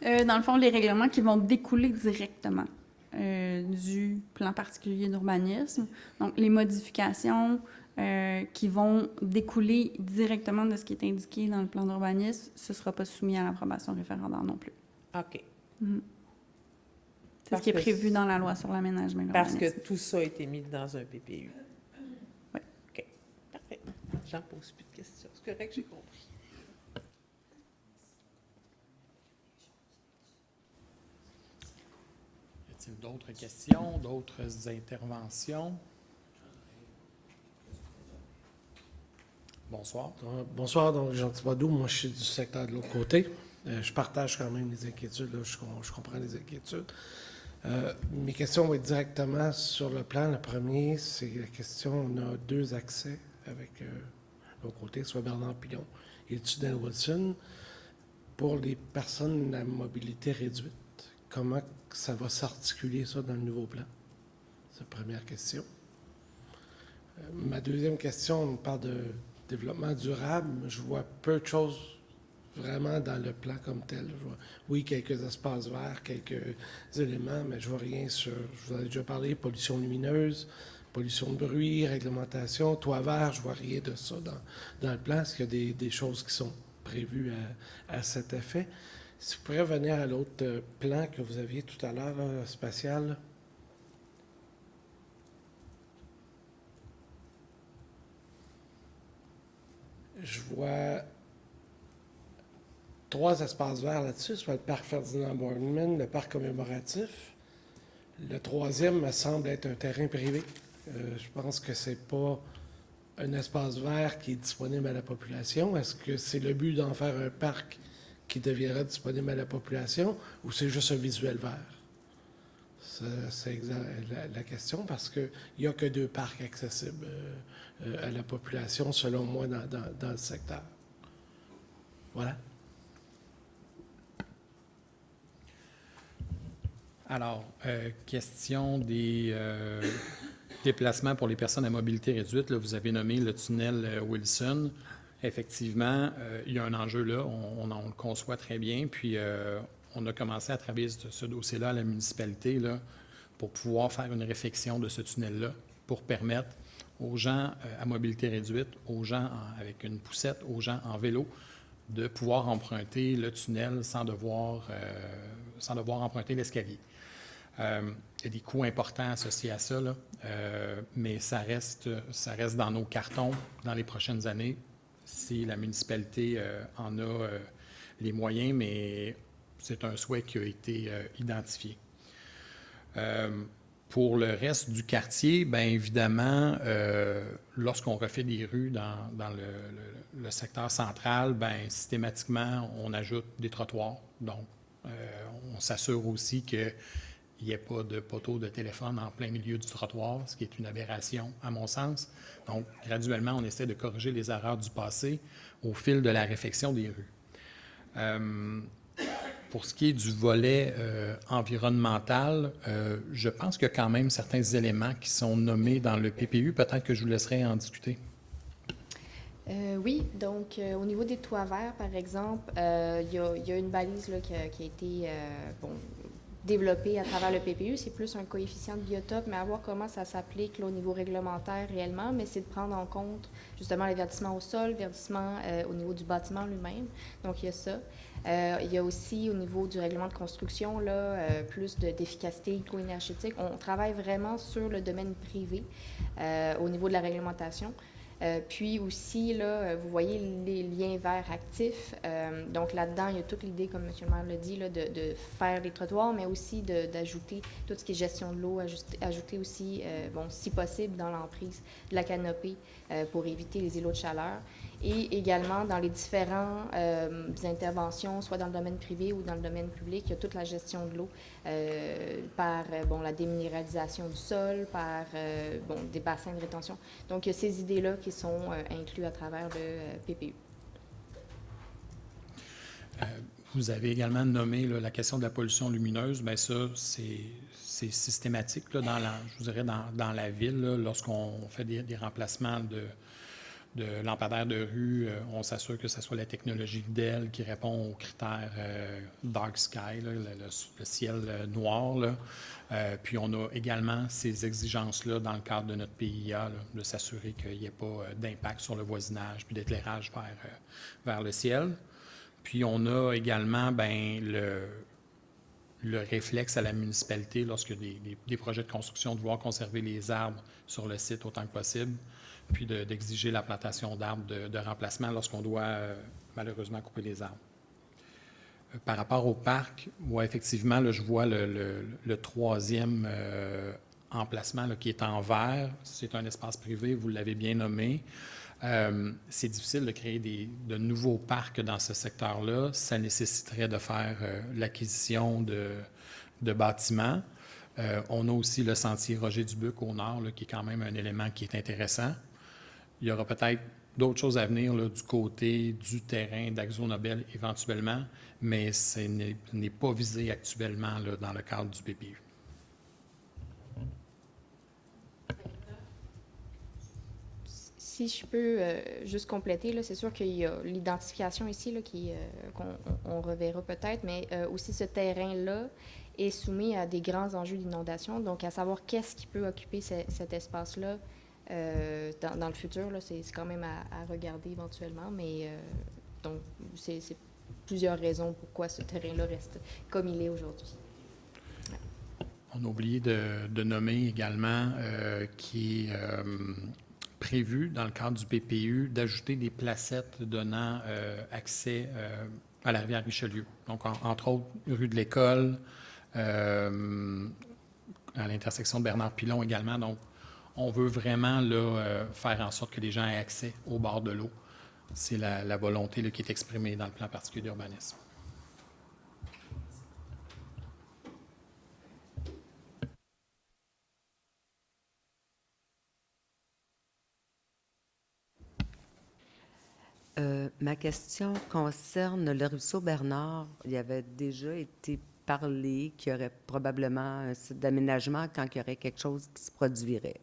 C: Dans le fond, les règlements qui vont découler directement du plan particulier d'urbanisme. Donc, les modifications qui vont découler directement de ce qui est indiqué dans le plan d'urbanisme, ce ne sera pas soumis à l'approbation référendaire non plus.
E: OK.
C: C'est ce
E: Parce
C: qui est
E: que
C: prévu dans la loi sur l'aménagement et
E: Parce
C: l'urbanisme.
E: que tout ça a été mis dans un PPU.
C: Oui.
E: OK. Parfait. J'en pose plus de questions. C'est correct, j'ai compris.
A: Y a-t-il d'autres questions, d'autres interventions? Bonsoir.
H: Bonsoir, donc Jean Thibodeau, moi je suis du secteur de l'autre côté. Je partage quand même les inquiétudes, là, je comprends les inquiétudes. Mes questions vont être directement sur le plan. Le premier, c'est la question, on a 2 accès avec l'autre côté, soit Bernard Pilon et Tudel Wilson. Pour les personnes à mobilité réduite, comment ça va s'articuler ça dans le nouveau plan? C'est la première question. Ma deuxième question, on parle de développement durable. Je vois peu de choses vraiment dans le plan comme tel. Je vois, oui, quelques espaces verts, quelques éléments, mais je vois rien sur, je vous en ai déjà parlé, pollution lumineuse, pollution de bruit, réglementation, toit vert, je vois rien de ça dans le plan. Est-ce qu'il y a des choses qui sont prévues à cet effet? Si vous pourriez revenir à l'autre plan que vous aviez tout à l'heure, là, spatial, là. Je vois 3 espaces verts là-dessus, soit le parc Ferdinand Boardman, le parc commémoratif. Le troisième me semble être un terrain privé. Je pense que c'est pas un espace vert qui est disponible à la population? Est-ce que c'est le but d'en faire un parc qui deviendra disponible à la population ou c'est juste un visuel vert? C'est la question parce qu'il n'y a que 2 parcs accessibles à la population, selon moi, dans le secteur. Voilà.
A: Alors, question des déplacements pour les personnes à mobilité réduite. Là, vous avez nommé le tunnel Wilson. Effectivement, il y a un enjeu là, on le conçoit très bien, puis on a commencé à travailler ce dossier-là à la municipalité là, pour pouvoir faire une réfection de ce tunnel-là, pour permettre aux gens à mobilité réduite, aux gens avec une poussette, aux gens en vélo, de pouvoir emprunter le tunnel sans devoir emprunter l'escalier. Il y a des coûts importants associés à ça, là, mais ça reste dans nos cartons dans les prochaines années si la municipalité en a les moyens, mais c'est un souhait qui a été identifié. Pour le reste du quartier, bien évidemment, lorsqu'on refait des rues dans le secteur central, bien systématiquement, on ajoute des trottoirs. Donc, on s'assure aussi qu'il n'y ait pas de poteau de téléphone en plein milieu du trottoir, ce qui est une aberration à mon sens. Donc, graduellement, on essaie de corriger les erreurs du passé au fil de la réfection des rues. Pour ce qui est du volet environnemental, je pense qu'il y a quand même certains éléments qui sont nommés dans le PPU. Peut-être que je vous laisserai en discuter.
B: Oui, donc au niveau des toits verts, par exemple, il y a une balise là, qui a été développée à travers le PPU. C'est plus un coefficient de biotope, mais à voir comment ça s'applique là, au niveau réglementaire réellement, mais c'est de prendre en compte justement les verdissements au sol, verdissement au niveau du bâtiment lui-même. Donc, il y a ça. Il y a aussi au niveau du règlement de construction, là, plus d'efficacité éco-énergétique. On travaille vraiment sur le domaine privé au niveau de la réglementation. Puis aussi, là, vous voyez les liens verts actifs. Donc là-dedans, il y a toute l'idée, comme M. le maire l'a dit, là, de faire les trottoirs, mais aussi d'ajouter tout ce qui est gestion de l'eau, ajouter aussi, si possible, dans l'emprise de la canopée pour éviter les îlots de chaleur. Et également, dans les différentes interventions, soit dans le domaine privé ou dans le domaine public, il y a toute la gestion de l'eau par la déminéralisation du sol, par des bassins de rétention. Donc, il y a ces idées-là qui sont incluses à travers le PPU.
A: Vous avez également nommé là, la question de la pollution lumineuse. Bien, ça, c'est systématique là, je vous dirais dans la ville, là, lorsqu'on fait des remplacements de lampadaires de rue, on s'assure que ce soit la technologie DEL qui répond aux critères dark sky, là, le ciel noir. Là. Puis on a également ces exigences-là dans le cadre de notre PIA, là, de s'assurer qu'il n'y ait pas d'impact sur le voisinage puis d'éclairage vers le ciel. Puis on a également le réflexe à la municipalité, lorsque des projets de construction, de vouloir conserver les arbres sur le site autant que possible, puis d'exiger la plantation d'arbres de remplacement lorsqu'on doit malheureusement couper les arbres. Par rapport au parc, moi, effectivement, là, je vois le troisième emplacement là, qui est en vert. C'est un espace privé, vous l'avez bien nommé. C'est difficile de créer de nouveaux parcs dans ce secteur-là. Ça nécessiterait de faire l'acquisition de bâtiments. On a aussi le sentier Roger-Dubuc au nord, là, qui est quand même un élément qui est intéressant. Il y aura peut-être d'autres choses à venir là, du côté du terrain d'AkzoNobel éventuellement, mais ce n'est pas visé actuellement là, dans le cadre du PPU.
B: Si je peux juste compléter, là, c'est sûr qu'il y a l'identification ici là, qu'on reverra peut-être, mais aussi ce terrain-là est soumis à des grands enjeux d'inondation. Donc, à savoir qu'est-ce qui peut occuper cet espace-là dans le futur, là, c'est quand même à regarder éventuellement, mais donc, c'est plusieurs raisons pourquoi ce terrain-là reste comme il est aujourd'hui. Ouais.
A: On a oublié de nommer également qui est prévu dans le cadre du PPU d'ajouter des placettes donnant accès à la rivière Richelieu. Donc, entre autres, rue de l'École, à l'intersection de Bernard-Pilon également. Donc, On veut vraiment là, faire en sorte que les gens aient accès au bord de l'eau. C'est la volonté là, qui est exprimée dans le plan particulier d'urbanisme.
D: Ma question concerne le ruisseau Bernard. Il y avait déjà été parlé qu'il y aurait probablement un site d'aménagement quand il y aurait quelque chose qui se produirait.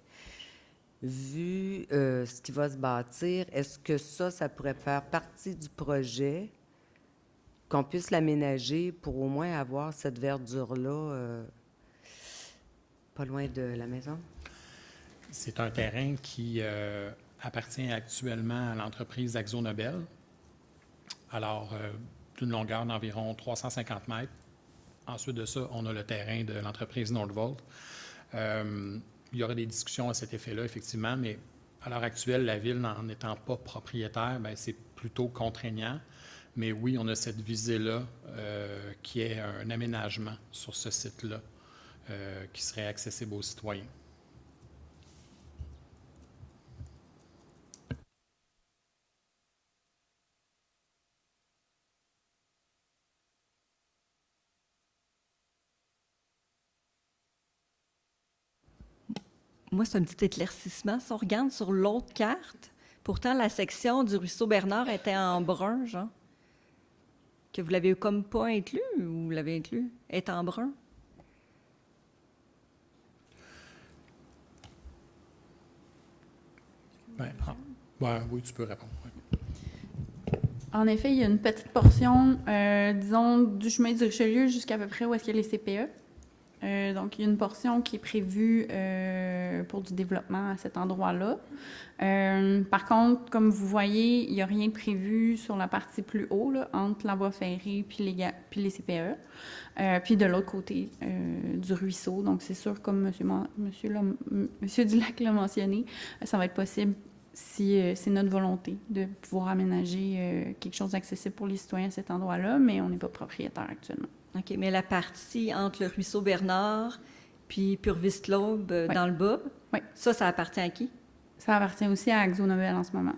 D: Vu ce qui va se bâtir, est-ce que ça pourrait faire partie du projet, qu'on puisse l'aménager pour au moins avoir cette verdure-là pas loin de la maison?
A: C'est un terrain qui appartient actuellement à l'entreprise AkzoNobel. Alors, d'une longueur d'environ 350 mètres. Ensuite de ça, on a le terrain de l'entreprise Nordvolt. Il y aura des discussions à cet effet-là, effectivement, mais à l'heure actuelle, la Ville, n'en étant pas propriétaire, bien, c'est plutôt contraignant. Mais oui, on a cette visée-là qui est un aménagement sur ce site-là qui serait accessible aux citoyens.
G: Moi, c'est un petit éclaircissement. Si on regarde sur l'autre carte, pourtant, la section du ruisseau Bernard était en brun, genre. Que vous l'avez comme pas inclus ou vous l'avez inclus? Est en brun?
A: Ben, oui, tu peux répondre. Ouais.
C: En effet, il y a une petite portion, disons, du chemin du Richelieu jusqu'à peu près où est-ce qu'il y a les CPE. Donc, il y a une portion qui est prévue pour du développement à cet endroit-là. Par contre, comme vous voyez, il n'y a rien de prévu sur la partie plus haut, là, entre la voie ferrée puis les CPE. Puis de l'autre côté du ruisseau. Donc, c'est sûr, comme Monsieur Dulac l'a mentionné, ça va être possible si c'est notre volonté de pouvoir aménager quelque chose d'accessible pour les citoyens à cet endroit-là, mais on n'est pas propriétaire actuellement.
G: OK, mais la partie entre le ruisseau Bernard puis Purvis-Claube
C: Oui.
G: dans le bas,
C: Oui.
G: ça appartient à qui?
C: Ça appartient aussi à AkzoNobel en ce moment.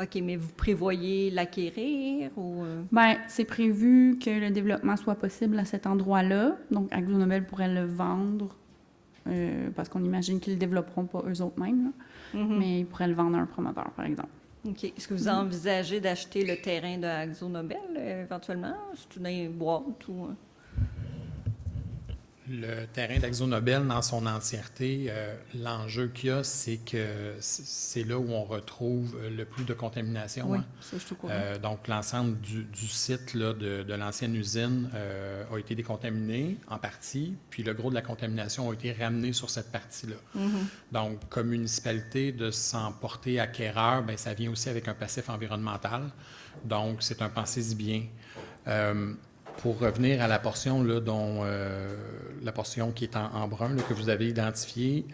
G: OK, mais vous prévoyez l'acquérir ou...
C: Bien, c'est prévu que le développement soit possible à cet endroit-là. Donc, AkzoNobel pourrait le vendre parce qu'on imagine qu'ils ne le développeront pas eux autres mêmes, là. Mais ils pourraient le vendre à un promoteur, par exemple.
G: OK. Est-ce que vous envisagez d'acheter le terrain de AkzoNobel éventuellement? C'est une boîte ou...
A: Le terrain d'AkzoNobel, dans son entièreté, l'enjeu qu'il y a, c'est que c'est là où on retrouve le plus de contamination.
G: Oui,
A: hein.
G: ça, je suis au courant.
A: Donc, l'ensemble du site là, de l'ancienne usine a été décontaminé en partie, puis le gros de la contamination a été ramené sur cette partie-là. Donc, comme municipalité, de s'en porter acquéreur, bien, ça vient aussi avec un passif environnemental. Donc, c'est un pensez-y bien. Pour revenir à la portion là, la portion qui est en brun là, que vous avez identifiée,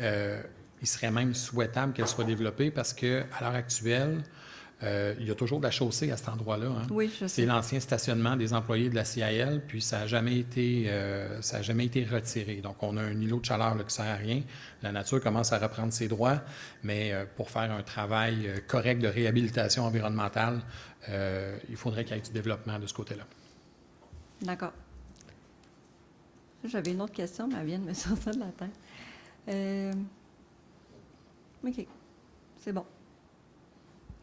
A: il serait même souhaitable qu'elle soit développée parce qu'à l'heure actuelle, il y a toujours de la chaussée à cet endroit-là. Hein.
G: Oui, je sais.
A: C'est l'ancien stationnement des employés de la CIL, puis ça n'a jamais été retiré. Donc, on a un îlot de chaleur là, qui ne sert à rien. La nature commence à reprendre ses droits, mais pour faire un travail correct de réhabilitation environnementale, il faudrait qu'il y ait du développement de ce côté-là.
G: D'accord. J'avais une autre question, mais elle vient de me sortir de la tête. OK. C'est bon.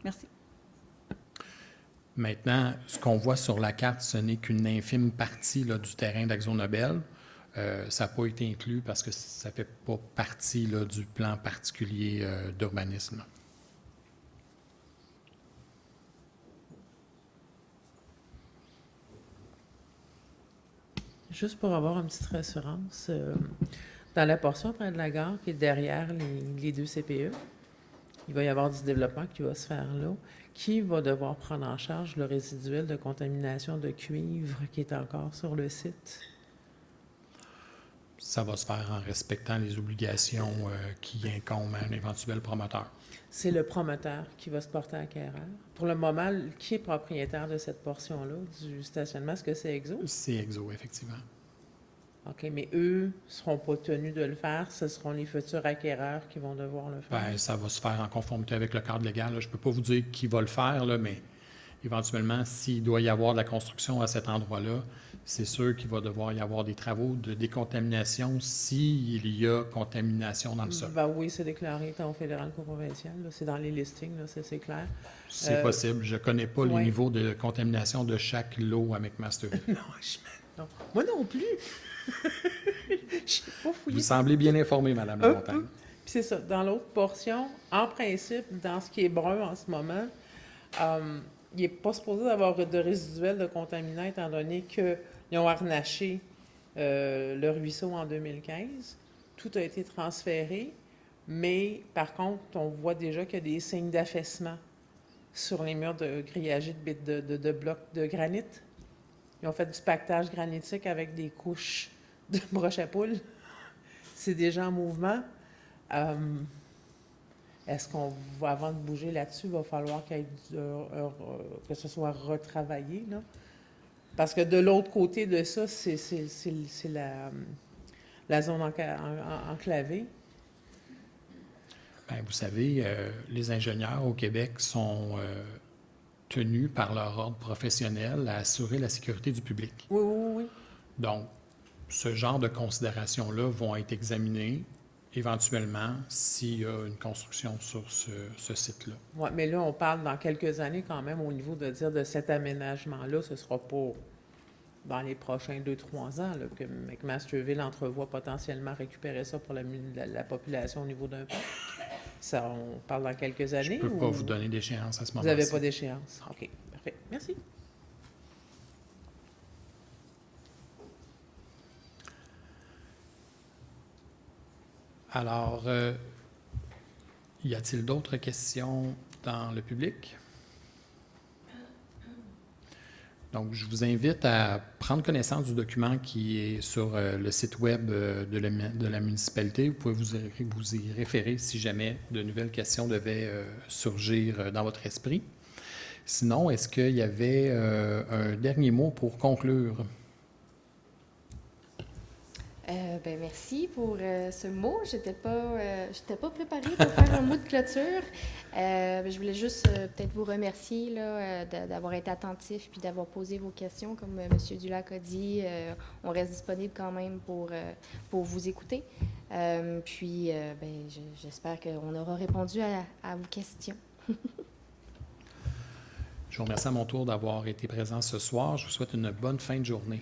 G: Merci.
A: Maintenant, ce qu'on voit sur la carte, ce n'est qu'une infime partie là, du terrain d'AkzoNobel. Ça n'a pas été inclus parce que ça ne fait pas partie là, du plan particulier d'urbanisme.
E: Juste pour avoir une petite rassurance, dans la portion près de la gare qui est derrière les deux CPE, il va y avoir du développement qui va se faire là. Qui va devoir prendre en charge le résiduel de contamination de cuivre qui est encore sur le site?
A: Ça va se faire en respectant les obligations qui incombent à un éventuel promoteur.
E: C'est le promoteur qui va se porter acquéreur. Pour le moment, qui est propriétaire de cette portion-là du stationnement? Est-ce que c'est Exo?
A: C'est Exo, effectivement.
E: OK, mais eux ne seront pas tenus de le faire. Ce seront les futurs acquéreurs qui vont devoir le faire.
A: Ben, ça va se faire en conformité avec le cadre légal, là. Je ne peux pas vous dire qui va le faire, là, mais éventuellement, s'il doit y avoir de la construction à cet endroit-là, c'est sûr qu'il va devoir y avoir des travaux de décontamination s'il y a contamination dans le sol.
E: Ben oui, c'est déclaré tant au fédéral qu'au provincial. Là. C'est dans les listings, là, c'est clair.
A: C'est possible. Je ne connais pas les
E: ouais.
A: niveaux de contamination de chaque lot à McMasterville.
E: Non. Moi non plus. Je sais pas fouiller.
A: Vous semblez bien informé, Madame
E: Un
A: Lamontagne.
E: peu. Puis c'est ça. Dans l'autre portion, en principe, dans ce qui est brun en ce moment, il n'est pas supposé d'avoir de résiduel de contaminants étant donné qu'ils ont harnaché le ruisseau en 2015. Tout a été transféré, mais par contre, on voit déjà qu'il y a des signes d'affaissement sur les murs de grillagés de blocs de granit. Ils ont fait du pactage granitique avec des couches de broche à poule. C'est déjà en mouvement. Est-ce qu'on va, avant de bouger là-dessus, il va falloir qu'il y ait que ce soit retravaillé, là? Parce que de l'autre côté de ça, c'est la zone enclavée.
A: Bien, vous savez, les ingénieurs au Québec sont tenus par leur ordre professionnel à assurer la sécurité du public.
E: Oui, oui, oui.
A: Donc, ce genre de considérations-là vont être examinées éventuellement s'il y a une construction sur ce site-là.
E: Oui, mais là, on parle dans quelques années quand même au niveau de dire de cet aménagement-là, ce ne sera pas dans les prochains 2-3 ans là, que McMasterville entrevoit potentiellement récupérer ça pour la population au niveau d'un parc. Ça, on parle dans quelques années?
A: Je ne peux pas vous donner d'échéance à ce
E: Vous
A: moment-là.
E: n'avez pas d'échéance? OK, parfait. Merci.
A: Alors, y a-t-il d'autres questions dans le public? Donc, je vous invite à prendre connaissance du document qui est sur le site web de la municipalité. Vous pouvez vous y référer si jamais de nouvelles questions devaient surgir dans votre esprit. Sinon, est-ce qu'il y avait un dernier mot pour conclure?
B: Ben merci pour ce mot. J'étais pas préparée pour faire un mot de clôture. Je voulais juste peut-être vous remercier là, d'avoir été attentif puis d'avoir posé vos questions. Comme M. Dulac a dit, on reste disponible quand même pour vous écouter. J'espère qu'on aura répondu à vos questions.
A: Je vous remercie à mon tour d'avoir été présent ce soir. Je vous souhaite une bonne fin de journée.